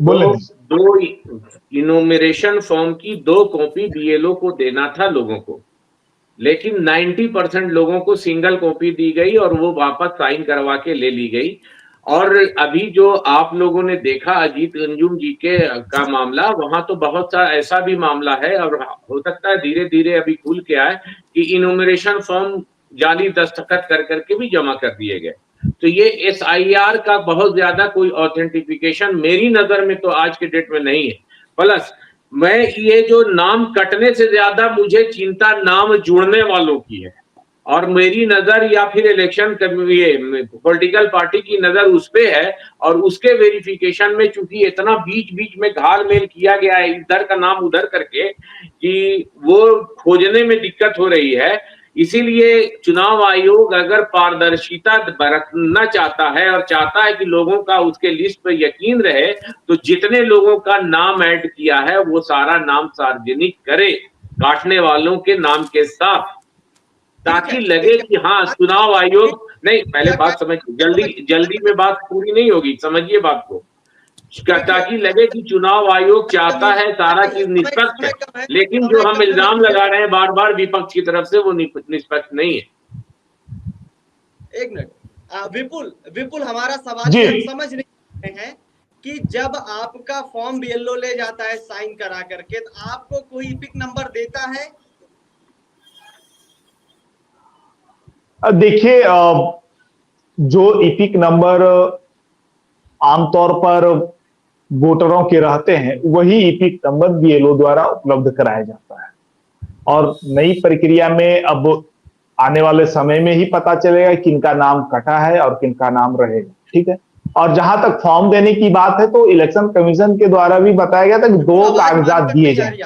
दो इन्यूमरेशन फॉर्म की 2 कॉपी बीएलओ को देना था लोगों को, लेकिन 90% लोगों को सिंगल कॉपी दी गई और वो वापस साइन करवा के ले ली गई। और अभी जो आप लोगों ने देखा अजीत अंजुम जी का मामला, वहां तो बहुत सा ऐसा भी मामला है और हो सकता है धीरे धीरे अभी खुल के आए कि इन्यूमरेशन फॉर्म जाली दस्तखत कर करके भी जमा कर दिए गए। तो ये एसआईआर का बहुत ज्यादा कोई ऑथेंटिफिकेशन मेरी नजर में तो आज के डेट में नहीं है। प्लस मैं ये जो नाम कटने से ज्यादा मुझे चिंता नाम जुड़ने वालों की है, और मेरी नजर या फिर इलेक्शन पॉलिटिकल पार्टी की नजर उस पे है, और उसके वेरिफिकेशन में चूंकि इतना बीच बीच में घाल मेल किया गया है इधर का नाम उधर करके कि वो खोजने में दिक्कत हो रही है। इसीलिए चुनाव आयोग अगर पारदर्शिता बरतना चाहता है और चाहता है कि लोगों का उसके लिस्ट पर यकीन रहे, तो जितने लोगों का नाम ऐड किया है वो सारा नाम सार्वजनिक करे काटने वालों के नाम के साथ, ताकि लगे कि हाँ चुनाव आयोग नहीं। पहले बात समझिए, जल्दी में बात पूरी नहीं होगी, समझिए बात को, ताकि लगे कि चुनाव आयोग चाहता है सारा चीज निष्पक्ष है, लेकिन जो हम इल्जाम लगा रहे हैं बार बार विपक्ष की तरफ से वो निष्पक्ष नहीं है। एक मिनट विपुल, हमारा सवाल समझ नहीं है कि जब आपका फॉर्म बीएलओ ले जाता है साइन करा करके, तो आपको कोई इपिक नंबर देता है? देखिए, जो इपिक नंबर आमतौर पर वोटरों के रहते हैं वही इपिक नंबर बीएलओ द्वारा उपलब्ध कराया जाता है, और नई प्रक्रिया में अब आने वाले समय में ही पता चलेगा किनका नाम कटा है और किनका नाम रहेगा। ठीक है, और जहां तक फॉर्म देने की बात है तो इलेक्शन कमीशन के द्वारा भी बताया गया था कि 2 कागजात दिए जाए।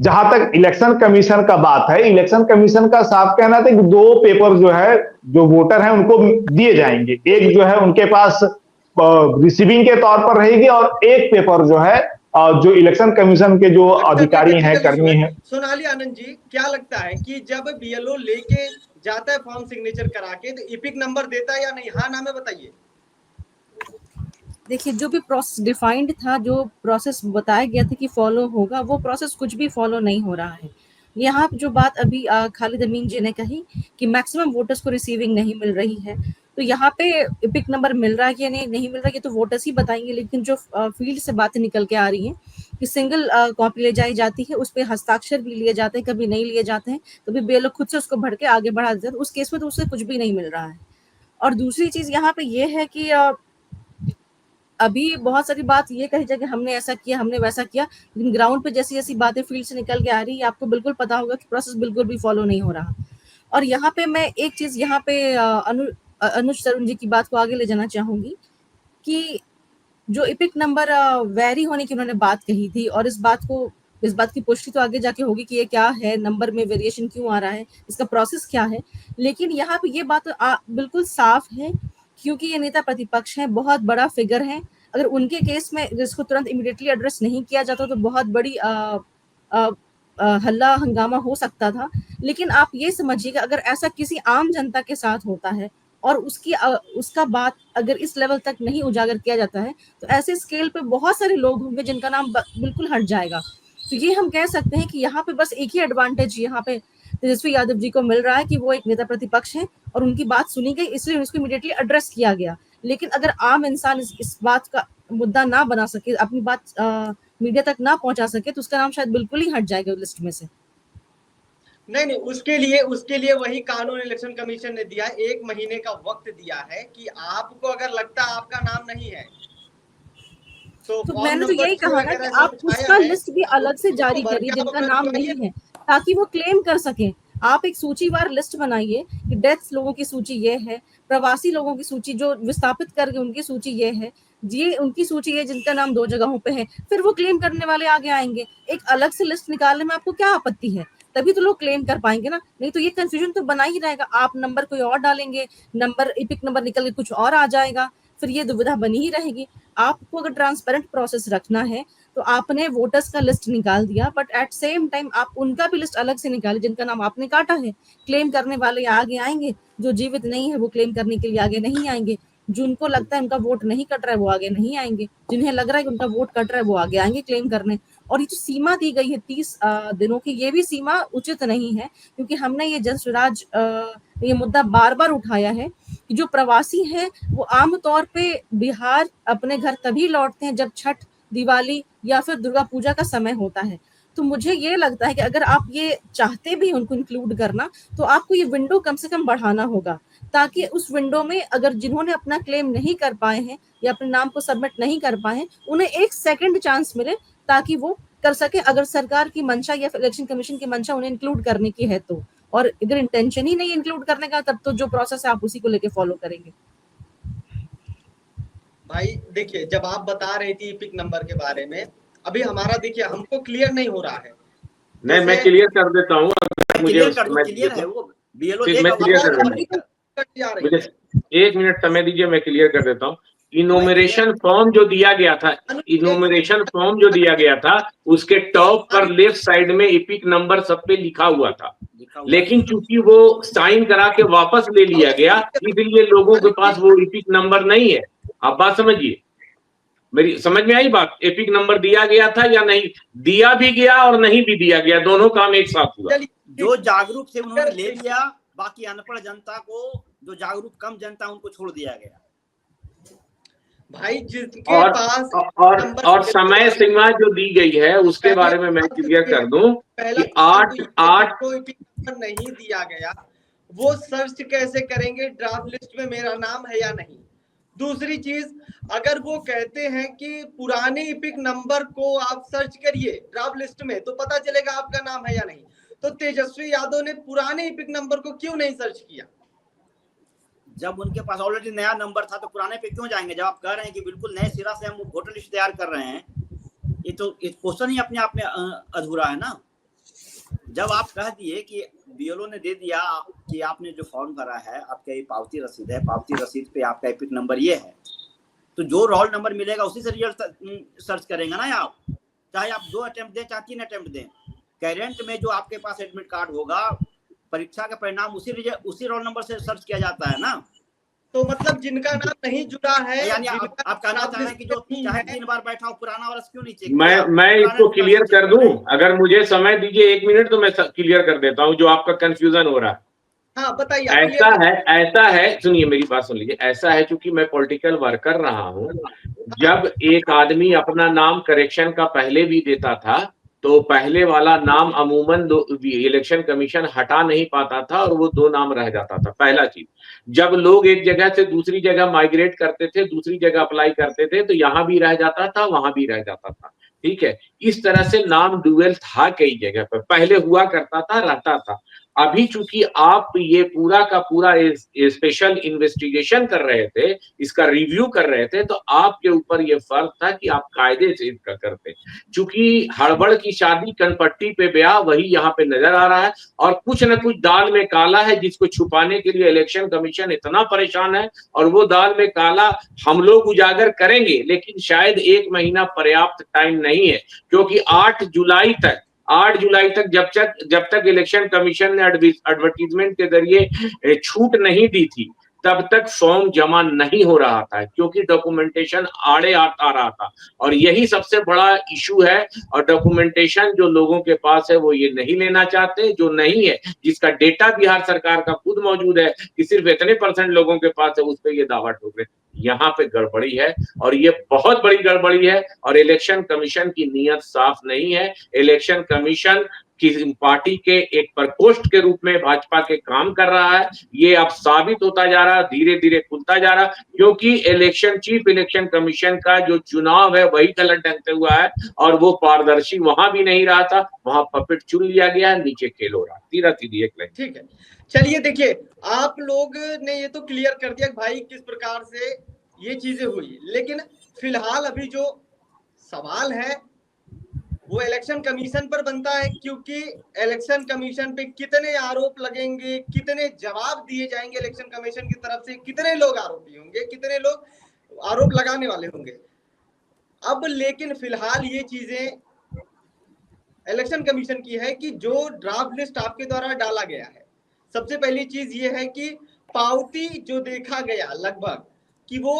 जहां तक इलेक्शन कमीशन का बात है, इलेक्शन कमीशन का साफ कहना था कि 2 पेपर जो है जो वोटर हैं उनको दिए जाएंगे। एक जो है उनके पास रिसीविंग के तौर पर रहेगी और एक पेपर जो है जो इलेक्शन कमीशन के जो अधिकारी हैं, कर्मी हैं। सोनाली आनंद जी, क्या लगता है कि जब बीएलओ लेके जाता है फॉर्म सिग्नेचर करा के, तो इपिक नंबर देता है या नहीं? हाँ ना में बताइए। देखिए, जो भी प्रोसेस डिफाइंड था, जो प्रोसेस बताया गया था कि फॉलो होगा, वो प्रोसेस कुछ भी फॉलो नहीं हो रहा है। यहाँ पे जो बात अभी खालिद अमीन जी ने कही कि मैक्सिमम वोटर्स को रिसीविंग नहीं मिल रही है, तो यहाँ पे इपिक नंबर मिल रहा है कि नहीं मिल रहा है, ये तो वोटर्स ही बताएंगे। लेकिन जो फील्ड से बातें निकल के आ रही हैं कि सिंगल कॉपी ले जाई जाती है, उस पर हस्ताक्षर भी लिए जाते हैं, कभी नहीं लिए जाते हैं, कभी बीएलओ खुद से उसको भर के आगे बढ़ा देते हैं, तो उस केस में तो उससे कुछ भी नहीं मिल रहा है। और दूसरी चीज यहाँ पे ये है कि अभी बहुत सारी बात ये कही जाए कि हमने ऐसा किया, हमने वैसा किया, लेकिन ग्राउंड पे जैसी जैसी बातें फील्ड से निकल के आ रही है, आपको बिल्कुल पता होगा कि प्रोसेस बिल्कुल भी फॉलो नहीं हो रहा। और यहाँ पे मैं एक चीज यहाँ पे अनुज तरुण जी की बात को आगे ले जाना चाहूंगी कि जो इपिक नंबर वेरी होने की उन्होंने बात कही थी, और इस बात की पुष्टि तो आगे जाके होगी कि ये क्या है, नंबर में वेरिएशन क्यों आ रहा है, इसका प्रोसेस क्या है। लेकिन यहाँ पे ये बात बिल्कुल साफ है, क्योंकि ये नेता प्रतिपक्ष हैं, बहुत बड़ा फिगर है। अगर उनके केस में जिसको तुरंत इमीडिएटली एड्रेस नहीं किया जाता तो बहुत बड़ी हल्ला हंगामा हो सकता था। लेकिन आप ये समझिएगा, अगर ऐसा किसी आम जनता के साथ होता है और उसका बात अगर इस लेवल तक नहीं उजागर किया जाता है, तो ऐसे स्केल पे बहुत सारे लोग होंगे जिनका नाम बिल्कुल हट जाएगा। तो ये हम कह सकते हैं कि यहाँ पे बस एक ही एडवांटेज यहाँ पे तेजस्वी यादव जी को मिल रहा है कि वो एक नेता प्रतिपक्ष हैं और उनकी बात सुनी गई, इसलिए उसको इमीडिएटली एड्रेस किया गया। लेकिन अगर आम इंसान इस बात का मुद्दा ना बना सके, अपनी बात मीडिया तक ना पहुंचा सके, तो उसका नाम शायद बिल्कुल ही हट जाएगा लिस्ट में से। नहीं, उसके लिए वही कानून इलेक्शन कमीशन ने दिया, 1 महीने का वक्त दिया है कि आपको अगर लगता है आपका नाम नहीं है तो मैंने तो यही कहा ना कि आप उसका लिस्ट भी अलग से जारी करिए जिनका नाम नहीं है, ताकि वो क्लेम कर सकें। आप एक सूचीवार लिस्ट बनाइए कि डेथ्स लोगों की सूची ये है, प्रवासी लोगों की सूची जो विस्थापित करके उनकी सूची ये है, ये उनकी सूची है जिनका नाम 2 जगहों पे है, फिर वो क्लेम करने वाले आगे आएंगे। एक अलग से लिस्ट निकालने में आपको क्या आपत्ति है? तभी तो लोग क्लेम कर पाएंगे ना, नहीं तो ये कंफ्यूजन तो बना ही रहेगा। आप नंबर कोई और डालेंगे, नंबर इपिक नंबर निकल के कुछ और आ जाएगा, फिर ये दुविधा बनी ही रहेगी। आपको अगर ट्रांसपेरेंट प्रोसेस रखना है तो आपने वोटर्स का लिस्ट निकाल दिया, बट एट सेम टाइम आप उनका भी लिस्ट अलग से निकालिए जिनका नाम आपने काटा है। क्लेम करने वाले आगे आएंगे, जो जीवित नहीं है वो क्लेम करने के लिए आगे नहीं आएंगे, जिनको लगता है उनका वोट नहीं कट रहा है वो आगे नहीं आएंगे, जिन्हें लग रहा है कि उनका वोट कट रहा है वो आगे आएंगे क्लेम करने। और ये जो सीमा दी गई है 30 दिनों की, ये भी सीमा उचित नहीं है, क्योंकि हमने ये जन स्वराज ये मुद्दा बार बार उठाया है कि जो प्रवासी हैं वो आमतौर पे बिहार अपने घर तभी लौटते हैं जब छठ, दिवाली या फिर दुर्गा पूजा का समय होता है। तो मुझे ये लगता है कि अगर आप ये चाहते भी उनको इंक्लूड करना, तो आपको ये विंडो कम से कम बढ़ाना होगा, ताकि उस विंडो में अगर जिन्होंने अपना क्लेम नहीं कर पाए हैं या अपने नाम को सबमिट नहीं कर पाए हैं, उन्हें 1 सेकंड चांस मिले ताकि वो कर सके, अगर सरकार की मंशा या फिर इलेक्शन कमीशन की मंशा उन्हें इंक्लूड करने की है तो। और अगर इंटेंशन ही नहीं इंक्लूड करने का, तब तो जो प्रोसेस है आप उसी को लेके फॉलो करेंगे। भाई देखिए, जब आप बता रही थी पिक नंबर के बारे में, अभी हमारा देखिए हमको क्लियर नहीं हो रहा है। नहीं, मैं क्लियर कर देता हूँ, मुझे मुझे 1 मिनट समय दीजिए, मैं क्लियर कर देता हूँ। इनोमिनेशन फॉर्म जो दिया गया था उसके टॉप पर लेफ्ट साइड में इपिक नंबर सब पे लिखा हुआ था, लेकिन चूंकि वो साइन करा के वापस ले लिया गया, इसलिए लोगों के पास वो इपिक नंबर नहीं है। आप बात समझिए, मेरी समझ में आई बात? एपिक नंबर दिया गया था या नहीं दिया भी गया और नहीं भी दिया गया, दोनों काम एक साथ हुआ। जो जागरूक थे उन्होंने ले लिया, बाकी अनपढ़ जनता को, जो जागरूक कम जनता उनको छोड़ दिया गया। भाई जिसके पास और समय सीमा जो दी गई है उसके बारे में मैं क्लियर कर दूं कि 8 कोई नंबर नहीं दिया गया, वो सर्च कैसे करेंगे ड्राफ्ट लिस्ट में मेरा नाम है या नहीं? दूसरी चीज, अगर वो कहते हैं कि पुराने इपिक नंबर को आप सर्च करिए ड्राफ्ट लिस्ट में तो पता चलेगा आपका नाम है या नहीं, तो तेजस्वी यादव ने पुराने इपिक नंबर को क्यों नहीं सर्च किया? जब उनके पास ऑलरेडी नया नंबर था तो पुराने पे क्यों जाएंगे? जब आप कह रहे हैं कि बिल्कुल नए सिरा से हम वोटर लिस्ट तैयार कर रहे हैं, ये तो क्वेश्चन ही अपने आप में अधूरा है ना। जब आप कह दिए कि बीएलओ ने दे दिया कि आपने जो फॉर्म भरा है आपका ये पावती रसीद है, पावती रसीद पे आपका एपिक नंबर ये है, तो जो रोल नंबर मिलेगा उसी से रिजल्ट सर्च करेंगे ना आप, चाहे आप 2 अटेम्प्ट दें चाहे 3 अटेम्प्ट दें। करंट में जो आपके पास एडमिट कार्ड होगा, परीक्षा का परिणाम उसी रोल नंबर से सर्च किया जाता है ना। तो मतलब जिनका नाम नहीं जुड़ा है, यानी आप कहना चाह रहे हैं कि जो चाहे 3 बार बैठा हो पुराना वर्ष क्यों नहीं चेक? मैं इसको क्लियर कर दूं, अगर मुझे समय दीजिए 1 मिनट तो मैं क्लियर कर देता हूं जो आपका कंफ्यूजन हो रहा है। हाँ बताइए। ऐसा है, सुनिए मेरी बात सुन लीजिए। ऐसा है, क्योंकि मैं पॉलिटिकल वर्कर रहा हूं, जब एक आदमी अपना नाम करेक्शन का पहले भी देता था तो पहले वाला नाम अमूमन इलेक्शन कमीशन हटा नहीं पाता था और वो 2 नाम रह जाता था। पहला चीज, जब लोग एक जगह से दूसरी जगह माइग्रेट करते थे, दूसरी जगह अप्लाई करते थे, तो यहाँ भी रह जाता था, वहां भी रह जाता था। ठीक है, इस तरह से नाम ड्यूअल था कई जगह पर, पहले हुआ करता था, रहता था। अभी चूंकि आप ये पूरा का पूरा स्पेशल इन्वेस्टिगेशन कर रहे थे, इसका रिव्यू कर रहे थे, तो आपके ऊपर ये फर्क था कि आप कायदे से इसका करते। चूंकि हड़बड़ की शादी कनपट्टी पे ब्याह, वही यहाँ पे नजर आ रहा है। और कुछ न कुछ दाल में काला है, जिसको छुपाने के लिए इलेक्शन कमीशन इतना परेशान है। और वो दाल में काला हम लोग उजागर करेंगे, लेकिन शायद 1 महीना पर्याप्त टाइम नहीं है, क्योंकि 8 जुलाई तक जब तक इलेक्शन कमीशन ने एडवर्टीजमेंट के जरिए छूट नहीं दी थी, तब तक फॉर्म जमा नहीं हो रहा था, क्योंकि डॉक्यूमेंटेशन आड़े आ रहा था। और यही सबसे बड़ा इशू है। और डॉक्यूमेंटेशन जो लोगों के पास है वो ये नहीं लेना चाहते, जो नहीं है, जिसका डेटा बिहार सरकार का खुद मौजूद है कि सिर्फ इतने % लोगों के पास है, उस पर ये दावा ठोक रहे। यहाँ पे गड़बड़ी है और ये बहुत बड़ी गड़बड़ी है। और इलेक्शन कमीशन की नीयत साफ नहीं है। इलेक्शन कमीशन की पार्टी के एक प्रकोष्ठ के रूप में भाजपा के काम कर रहा है। ये अब साबित होता जा रहा है, धीरे धीरे खुलता जा रहा है, क्योंकि चीफ इलेक्शन कमीशन का जो चुनाव है वही गलत ढंग से हुआ है और वो पारदर्शी वहां भी नहीं रहा था, वहां पपेट चुन लिया गया, नीचे खेल हो रहा। सीधी एक लाइन। ठीक है, चलिए देखिए, आप लोग ने ये तो क्लियर कर दिया भाई किस प्रकार से ये चीजें हुई, लेकिन फिलहाल अभी जो सवाल है वो इलेक्शन कमीशन पर बनता है, क्योंकि इलेक्शन कमीशन पे कितने आरोप लगेंगे, कितने जवाब दिए जाएंगे इलेक्शन कमीशन की तरफ से, कितने लोग आरोपी होंगे, कितने लोग आरोप लगाने वाले होंगे। अब लेकिन फिलहाल ये चीजें इलेक्शन कमीशन की है कि जो ड्राफ्ट लिस्ट आपके द्वारा डाला गया है, सबसे पहली चीज ये है कि पावती जो देखा गया लगभग कि वो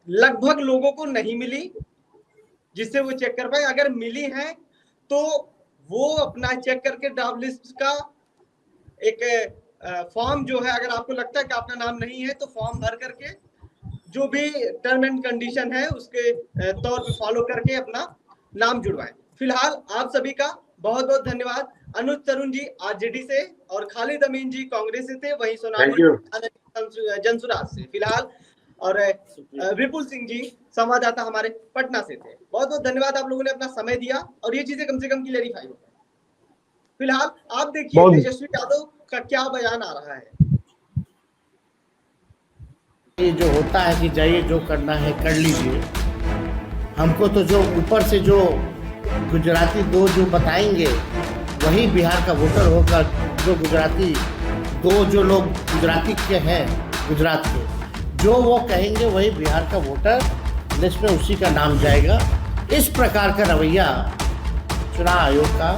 लगभग लोगों को नहीं मिली, जिससे वो चेक कर पाए। अगर मिली है तो वो अपना चेक करके ड्राफ्ट लिस्ट का एक फॉर्म जो है, अगर आपको लगता है कि आपका नाम नहीं है तो फॉर्म भर करके जो भी टर्म एंड कंडीशन है उसके तौर पे फॉलो करके अपना नाम जुड़वाएं। फिलहाल आप सभी का बहुत बहुत धन्यवाद। अनुज तरुण जी आरजेडी से और खालिद अमीन जी कांग्रेस से थे, वहीं सोनाली जनसुराज से फिलहाल, और विपुल सिंह जी संवाददाता हमारे पटना से थे। बहुत बहुत धन्यवाद, आप लोगों ने अपना समय दिया और ये चीजें कम से कम क्लियरिफाई हो गई। फिलहाल आप देखिए तेजस्वी यादव का क्या बयान आ रहा है। ये जो होता है कि जाइए जो करना है कर लीजिए, हमको तो जो ऊपर से जो गुजराती 2 जो बताएंगे वही बिहार का वोटर होगा। जो गुजराती 2 जो लोग गुजराती के हैं, गुजरात के, जो वो कहेंगे वही बिहार का वोटर लिस्ट में उसी का नाम जाएगा। इस प्रकार का रवैया चुनाव आयोग का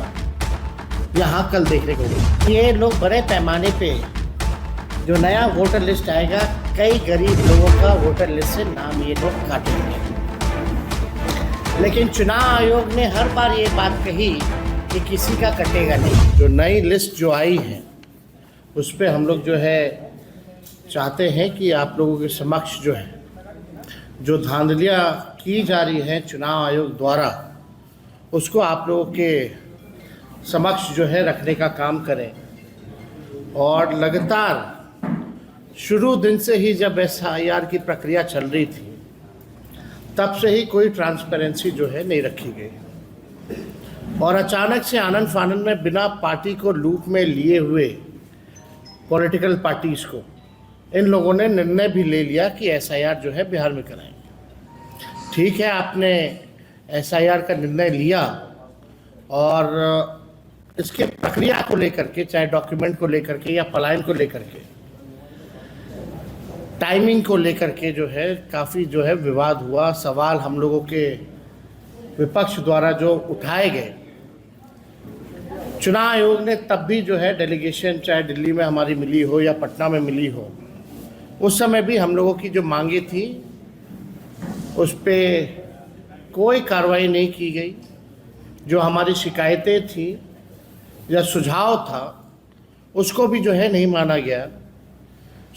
यहाँ कल देखने को मिला। ये लोग बड़े पैमाने पे जो नया वोटर लिस्ट आएगा, कई गरीब लोगों का वोटर लिस्ट से नाम ये लोग काटेंगे। लेकिन चुनाव आयोग ने हर बार ये बात कही कि किसी का कटेगा नहीं। जो नई लिस्ट जो आई है उस पर हम लोग जो है चाहते हैं कि आप लोगों के समक्ष जो है जो धांधलियाँ की जा रही हैं चुनाव आयोग द्वारा, उसको आप लोगों के समक्ष जो है रखने का काम करें। और लगातार शुरू दिन से ही जब SIR की प्रक्रिया चल रही थी तब से ही कोई ट्रांसपेरेंसी जो है नहीं रखी गई, और अचानक से आनन फानन में बिना पार्टी को लूप में लिए हुए पॉलिटिकल पार्टीज़ को इन लोगों ने निर्णय भी ले लिया कि SIR जो है बिहार में कराएंगे। ठीक है, आपने SIR का निर्णय लिया और इसके प्रक्रिया को लेकर के, चाहे डॉक्यूमेंट को लेकर के या पलायन को लेकर के, टाइमिंग को लेकर के जो है काफ़ी जो है विवाद हुआ। सवाल हम लोगों के विपक्ष द्वारा जो उठाए गए, चुनाव आयोग ने तब भी जो है डेलीगेशन चाहे दिल्ली में हमारी मिली हो या पटना में मिली हो, उस समय भी हम लोगों की जो मांगे थी उस पर कोई कार्रवाई नहीं की गई। जो हमारी शिकायतें थी या सुझाव था उसको भी जो है नहीं माना गया।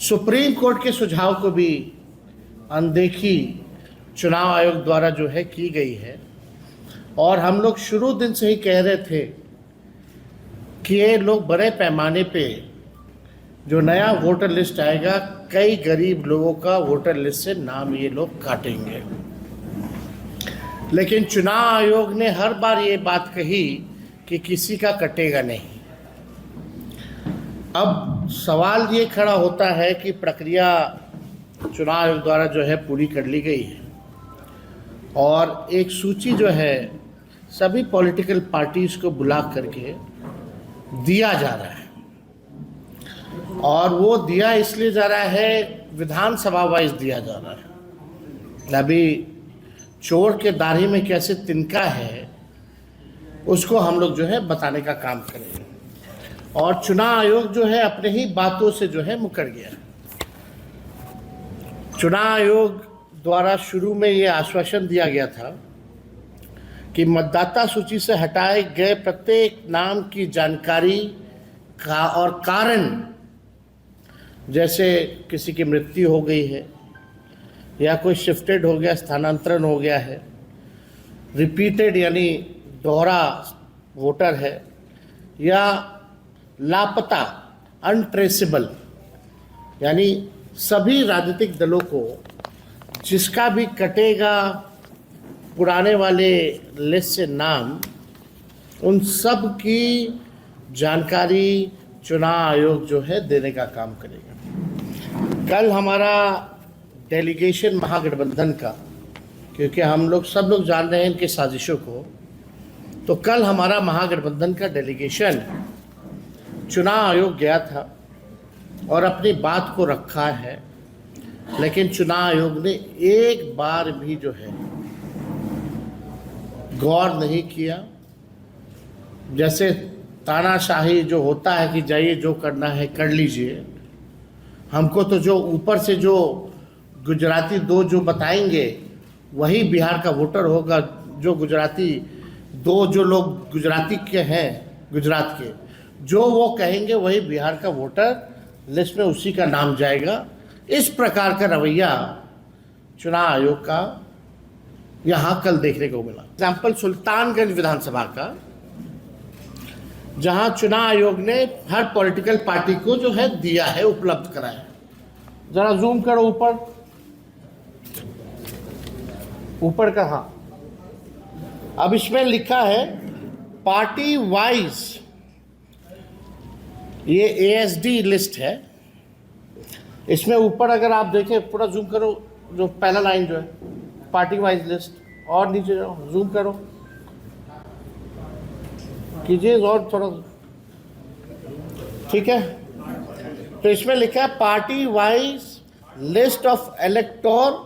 सुप्रीम कोर्ट के सुझाव को भी अनदेखी चुनाव आयोग द्वारा जो है की गई है। और हम लोग शुरू दिन से ही कह रहे थे कि ये लोग बड़े पैमाने पे जो नया वोटर लिस्ट आएगा, कई गरीब लोगों का वोटर लिस्ट से नाम ये लोग काटेंगे। लेकिन चुनाव आयोग ने हर बार ये बात कही कि किसी का कटेगा नहीं। अब सवाल ये खड़ा होता है कि प्रक्रिया चुनाव आयोग द्वारा जो है पूरी कर ली गई है और एक सूची जो है सभी पॉलिटिकल पार्टीज को बुला करके दिया जा रहा है। और वो दिया इसलिए जा रहा है, विधानसभा वाइज दिया जा रहा है। अभी चोर के दाढ़ी में कैसे तिनका है उसको हम लोग जो है बताने का काम करेंगे। और चुनाव आयोग जो है अपने ही बातों से जो है मुकर गया। चुनाव आयोग द्वारा शुरू में ये आश्वासन दिया गया था कि मतदाता सूची से हटाए गए प्रत्येक नाम की जानकारी का और कारण, जैसे किसी की मृत्यु हो गई है या कोई शिफ्टेड हो गया, स्थानांतरण हो गया है, रिपीटेड यानी दोहरा वोटर है, या लापता अनट्रेसेबल, यानी सभी राजनीतिक दलों को जिसका भी कटेगा पुराने वाले लिस्ट से नाम, उन सब की जानकारी चुनाव आयोग जो है देने का काम करेगा। कल हमारा डेलीगेशन महागठबंधन का, क्योंकि हम लोग सब लोग जान रहे हैं इनके साजिशों को, तो कल हमारा महागठबंधन का डेलीगेशन चुनाव आयोग गया था और अपनी बात को रखा है। लेकिन चुनाव आयोग ने एक बार भी जो है गौर नहीं किया। जैसे तानाशाही जो होता है कि जाइए जो करना है कर लीजिए, हमको तो जो ऊपर से जो गुजराती दो जो बताएंगे वही बिहार का वोटर होगा। जो गुजराती दो जो लोग गुजराती के हैं, गुजरात के, जो वो कहेंगे वही बिहार का वोटर लिस्ट में उसी का नाम जाएगा। इस प्रकार का रवैया चुनाव आयोग का यहाँ कल देखने को मिला। एग्जाम्पल सुल्तानगंज विधानसभा का, जहाँ चुनाव आयोग ने हर पॉलिटिकल पार्टी को जो है दिया है, उपलब्ध कराया है। जरा जूम करो ऊपर का। हाँ, अब इसमें लिखा है पार्टी वाइज, ये एएसडी लिस्ट है। इसमें ऊपर अगर आप देखें, पूरा जूम करो, जो पहला लाइन जो है पार्टी वाइज लिस्ट, और नीचे जाओ, जूम करो, कीजिए और थोड़ा, ठीक है। तो इसमें लिखा है party wise list of elector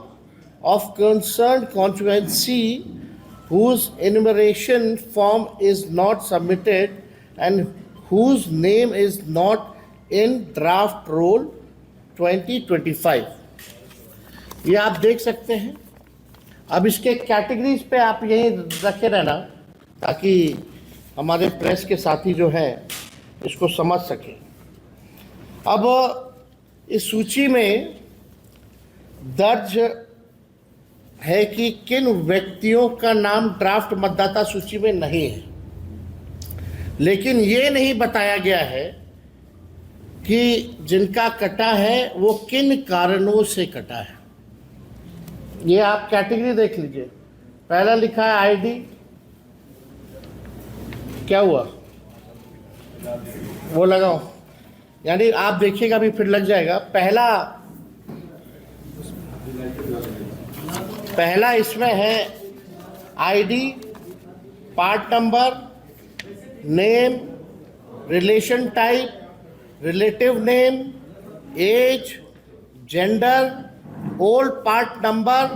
of concerned constituency whose enumeration form is not submitted and whose name is not in draft roll 2025। ये आप देख सकते हैं। अब इसके कैटेगरीज पे आप यहीं रखे रहना ताकि हमारे प्रेस के साथी जो है इसको समझ सके। अब इस सूची में दर्ज है कि किन व्यक्तियों का नाम ड्राफ्ट मतदाता सूची में नहीं है, लेकिन ये नहीं बताया गया है कि जिनका कटा है वो किन कारणों से कटा है। ये आप कैटेगरी देख लीजिए। पहला लिखा है आईडी, क्या हुआ वो लगाओ, यानी आप देखिएगा अभी फिर लग जाएगा। पहला इसमें है ID, part number, name, relation type, relative name, age, gender, old part number,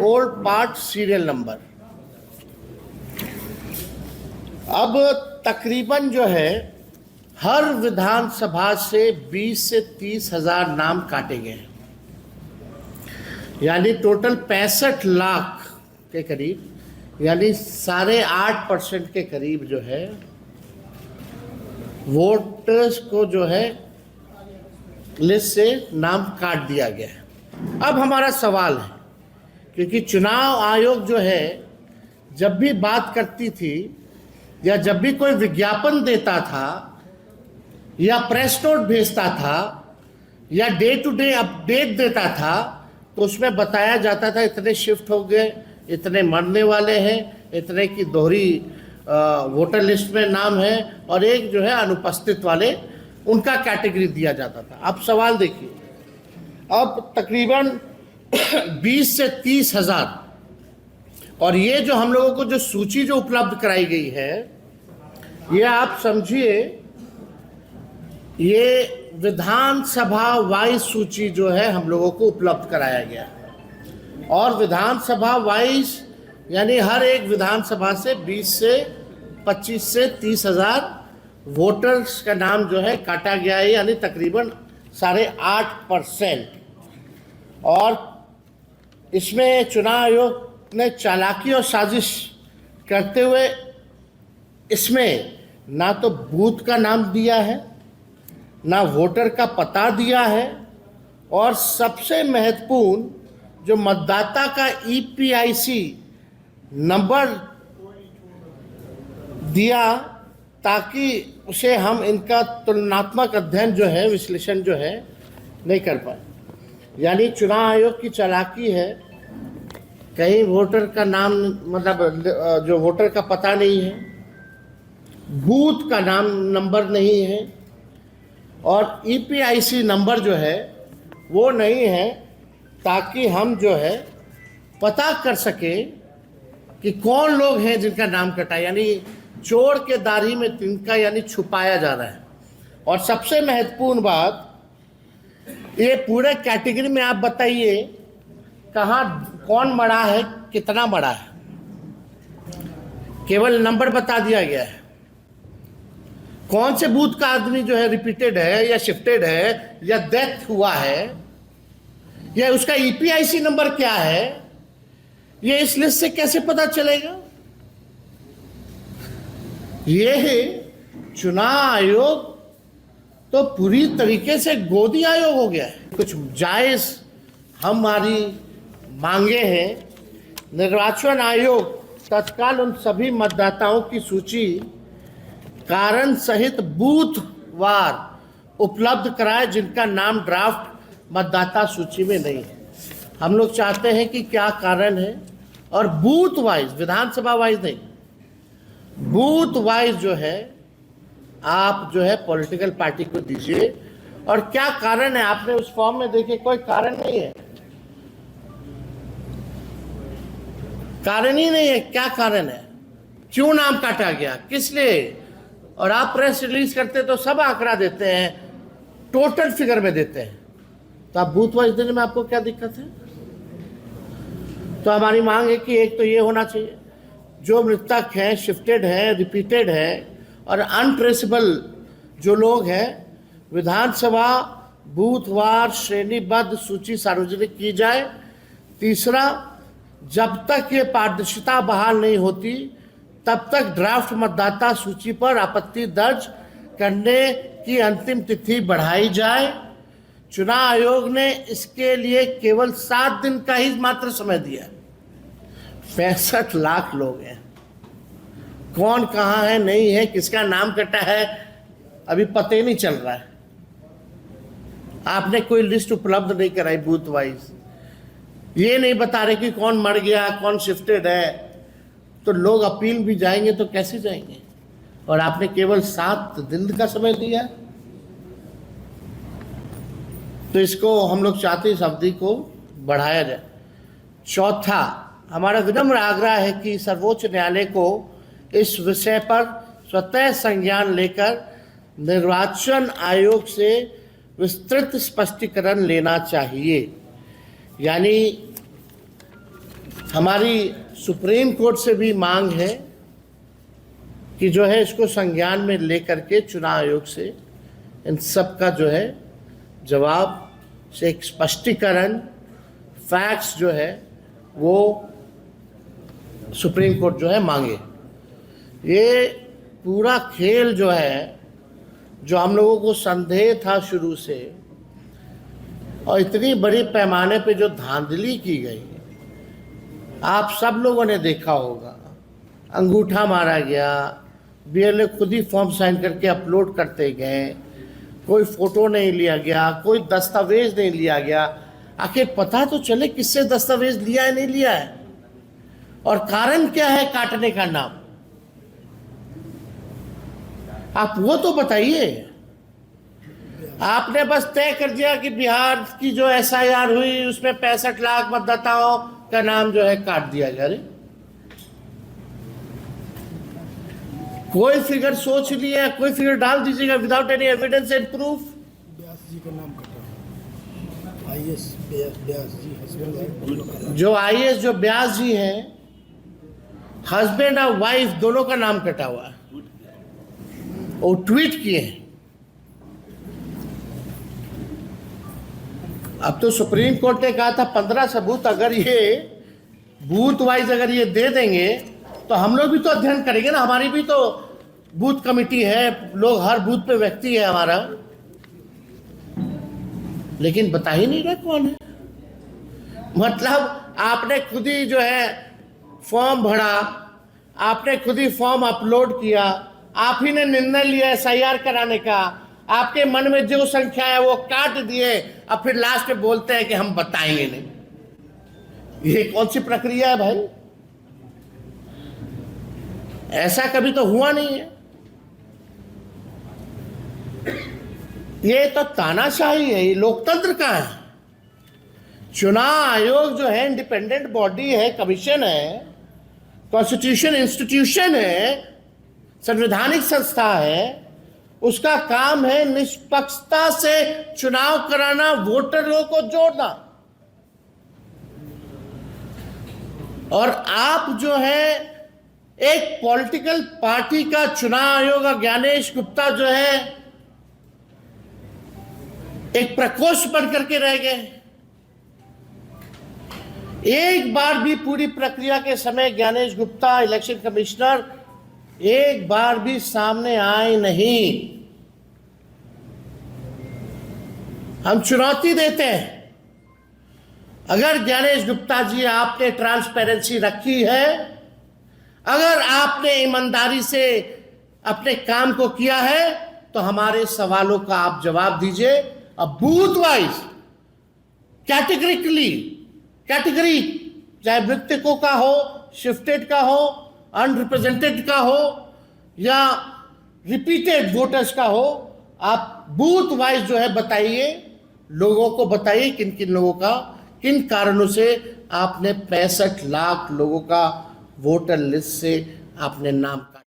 old part serial number. अब तकरीबन जो है हर विधानसभा से 20 से 30 हजार नाम काटे गए, यानी टोटल 65 लाख के करीब, यानी 8.5% के करीब जो है वोटर्स को जो है लिस्ट से नाम काट दिया गया है। अब हमारा सवाल है, क्योंकि चुनाव आयोग जो है जब भी बात करती थी या जब भी कोई विज्ञापन देता था या प्रेस नोट भेजता था या डे टू डे अपडेट देता था, तो उसमें बताया जाता था इतने शिफ्ट हो गए, इतने मरने वाले हैं, इतने की दोहरी वोटर लिस्ट में नाम है, और एक जो है अनुपस्थित वाले, उनका कैटेगरी दिया जाता था। अब सवाल देखिए, अब तकरीबन 20 से 30 हजार, और ये जो हम लोगों को जो सूची जो उपलब्ध कराई गई है, ये आप समझिए ये विधानसभा वाइज सूची जो है हम लोगों को उपलब्ध कराया गया है। और विधानसभा वाइज यानी हर एक विधानसभा से 20 से 25 से 30 हजार वोटर्स का नाम जो है काटा गया है, यानी तकरीबन 8.5%। और इसमें चुनाव आयोग ने चालाकी और साजिश करते हुए इसमें ना तो बूथ का नाम दिया है, ना वोटर का पता दिया है, और सबसे महत्वपूर्ण जो मतदाता का EPIC नंबर दिया, ताकि उसे हम इनका तुलनात्मक अध्ययन जो है, विश्लेषण जो है नहीं कर पाए। यानी चुनाव आयोग की चालाकी है, कहीं वोटर का नाम मतलब जो वोटर का पता नहीं है, बूथ का नाम नंबर नहीं है, और EPIC नंबर जो है वो नहीं है, ताकि हम जो है पता कर सके कि कौन लोग हैं जिनका नाम कटा, यानी चोर के दाढ़ी में तिनका, यानी छुपाया जा रहा है। और सबसे महत्वपूर्ण बात, ये पूरे कैटेगरी में आप बताइए कहाँ कौन मरा है, कितना मरा है, केवल नंबर बता दिया गया है। कौन से बूथ का आदमी जो है रिपीटेड है या शिफ्टेड है या डेथ हुआ है, या उसका EPIC नंबर क्या है, ये इस लिस्ट से कैसे पता चलेगा? ये चुनाव आयोग तो पूरी तरीके से गोदी आयोग हो गया है। कुछ जायज हमारी मांगे हैं, निर्वाचन आयोग तत्काल उन सभी मतदाताओं की सूची कारण सहित बूथ वार उपलब्ध कराए जिनका नाम ड्राफ्ट मतदाता सूची में नहीं है। हम लोग चाहते हैं कि क्या कारण है, और बूथ वाइज, विधानसभा वाइज नहीं, बूथ वाइज जो है आप जो है पॉलिटिकल पार्टी को दीजिए। और क्या कारण है, आपने उस फॉर्म में देखिए कोई कारण नहीं है, कारण ही नहीं है। क्या कारण है, क्यों नाम काटा गया, किस लिए? और आप प्रेस रिलीज करते तो सब आंकड़ा देते हैं, टोटल फिगर में देते हैं, तो आप बूथ वाइज देने में आपको क्या दिक्कत है? तो हमारी मांग है कि एक तो ये होना चाहिए, जो मृतक हैं, शिफ्टेड हैं, रिपीटेड हैं और अनट्रेसेबल जो लोग हैं, विधानसभा बूथवार श्रेणीबद्ध सूची सार्वजनिक की जाए। तीसरा, जब तक ये पारदर्शिता बहाल नहीं होती तब तक ड्राफ्ट मतदाता सूची पर आपत्ति दर्ज करने की अंतिम तिथि बढ़ाई जाए। चुनाव आयोग ने इसके लिए केवल 7 दिन का ही मात्र समय दिया। 65 लाख लोग हैं, कौन कहाँ है, नहीं है, किसका नाम कटा है, अभी पता ही नहीं चल रहा है। आपने कोई लिस्ट उपलब्ध नहीं कराई बूथ वाइज, ये नहीं बता रहे कि कौन मर गया, कौन शिफ्टेड है, तो लोग अपील भी जाएंगे तो कैसे जाएंगे? और आपने केवल 7 दिन का समय दिया। तो इसको हम लोग चाहते इस अवधि को बढ़ाया जाए। चौथा, हमारा विनम्र आग्रह है कि सर्वोच्च न्यायालय को इस विषय पर स्वतः संज्ञान लेकर निर्वाचन आयोग से विस्तृत स्पष्टीकरण लेना चाहिए। यानी हमारी सुप्रीम कोर्ट से भी मांग है कि जो है इसको संज्ञान में लेकर के चुनाव आयोग से इन सब का जो है जवाब से एक स्पष्टीकरण, फैक्ट्स जो है वो सुप्रीम कोर्ट जो है मांगे। ये पूरा खेल जो है, जो हम लोगों को संदेह था शुरू से, और इतनी बड़ी पैमाने पे जो धांधली की गई, आप सब लोगों ने देखा होगा। अंगूठा मारा गया, बीएलओ खुद ही फॉर्म साइन करके अपलोड करते गए, कोई फोटो नहीं लिया गया, कोई दस्तावेज नहीं लिया गया। आखिर पता तो चले किससे दस्तावेज लिया है नहीं लिया है, और कारण क्या है काटने का नाम, आप वो तो बताइए। आपने बस तय कर दिया कि बिहार की जो एसआईआर हुई उसमें 65 लाख मतदाताओं का नाम जो है काट दिया गया। अरे कोई फिगर सोच लिया, कोई फिगर डाल दीजिएगा without any evidence and proof. Vyas ji का नाम कटा, आईएएस व्यास जी हस्बैंड, जो आईएएस जो व्यास जी हैं, हस्बैंड और वाइफ दोनों का नाम कटा हुआ है, वो ट्वीट किए हैं। अब तो सुप्रीम कोर्ट ने कहा था 15 सबूत अगर ये बूथ वाइज अगर ये दे देंगे तो हम लोग भी तो अध्ययन करेंगे ना, हमारी भी तो बूथ कमेटी है, लोग हर बूथ पे व्यक्ति है हमारा, लेकिन बता ही नहीं रहा कौन है। मतलब आपने खुद ही जो है फॉर्म भरा, आपने खुद ही फॉर्म अपलोड किया, आप ही ने निर्णय लिया एसआईआर कराने का, आपके मन में जो संख्या है वो काट दिए, अब फिर लास्ट में बोलते हैं कि हम बताएंगे नहीं। ये कौन सी प्रक्रिया है भाई? ऐसा कभी तो हुआ नहीं है। ये तो तानाशाही है, ये लोकतंत्र का है। चुनाव आयोग जो है इंडिपेंडेंट बॉडी है, कमीशन है, कॉन्स्टिट्यूशन इंस्टीट्यूशन है, संवैधानिक संस्था है। उसका काम है निष्पक्षता से चुनाव कराना, वोटरों को जोड़ना। और आप जो है एक पॉलिटिकल पार्टी का चुनाव आयोग, ज्ञानेश गुप्ता जो है एक प्रकोष्ठ बन करके रह गए। एक बार भी पूरी प्रक्रिया के समय ज्ञानेश गुप्ता इलेक्शन कमिश्नर एक बार भी सामने आए नहीं। हम चुनौती देते हैं, अगर ज्ञानेश गुप्ता जी आपने ट्रांसपेरेंसी रखी है, अगर आपने ईमानदारी से अपने काम को किया है, तो हमारे सवालों का आप जवाब दीजिए। अब बूथ वाइज कैटेगरी, चाहे मृतकों का हो, शिफ्टेड का हो, अनरिप्रेजेंटेड का हो, या रिपीटेड वोटर्स का हो, आप बूथ वाइज जो है बताइए, लोगों को बताइए किन किन लोगों का, किन कारणों से आपने 65 लाख लोगों का वोटर लिस्ट से आपने नाम काटा।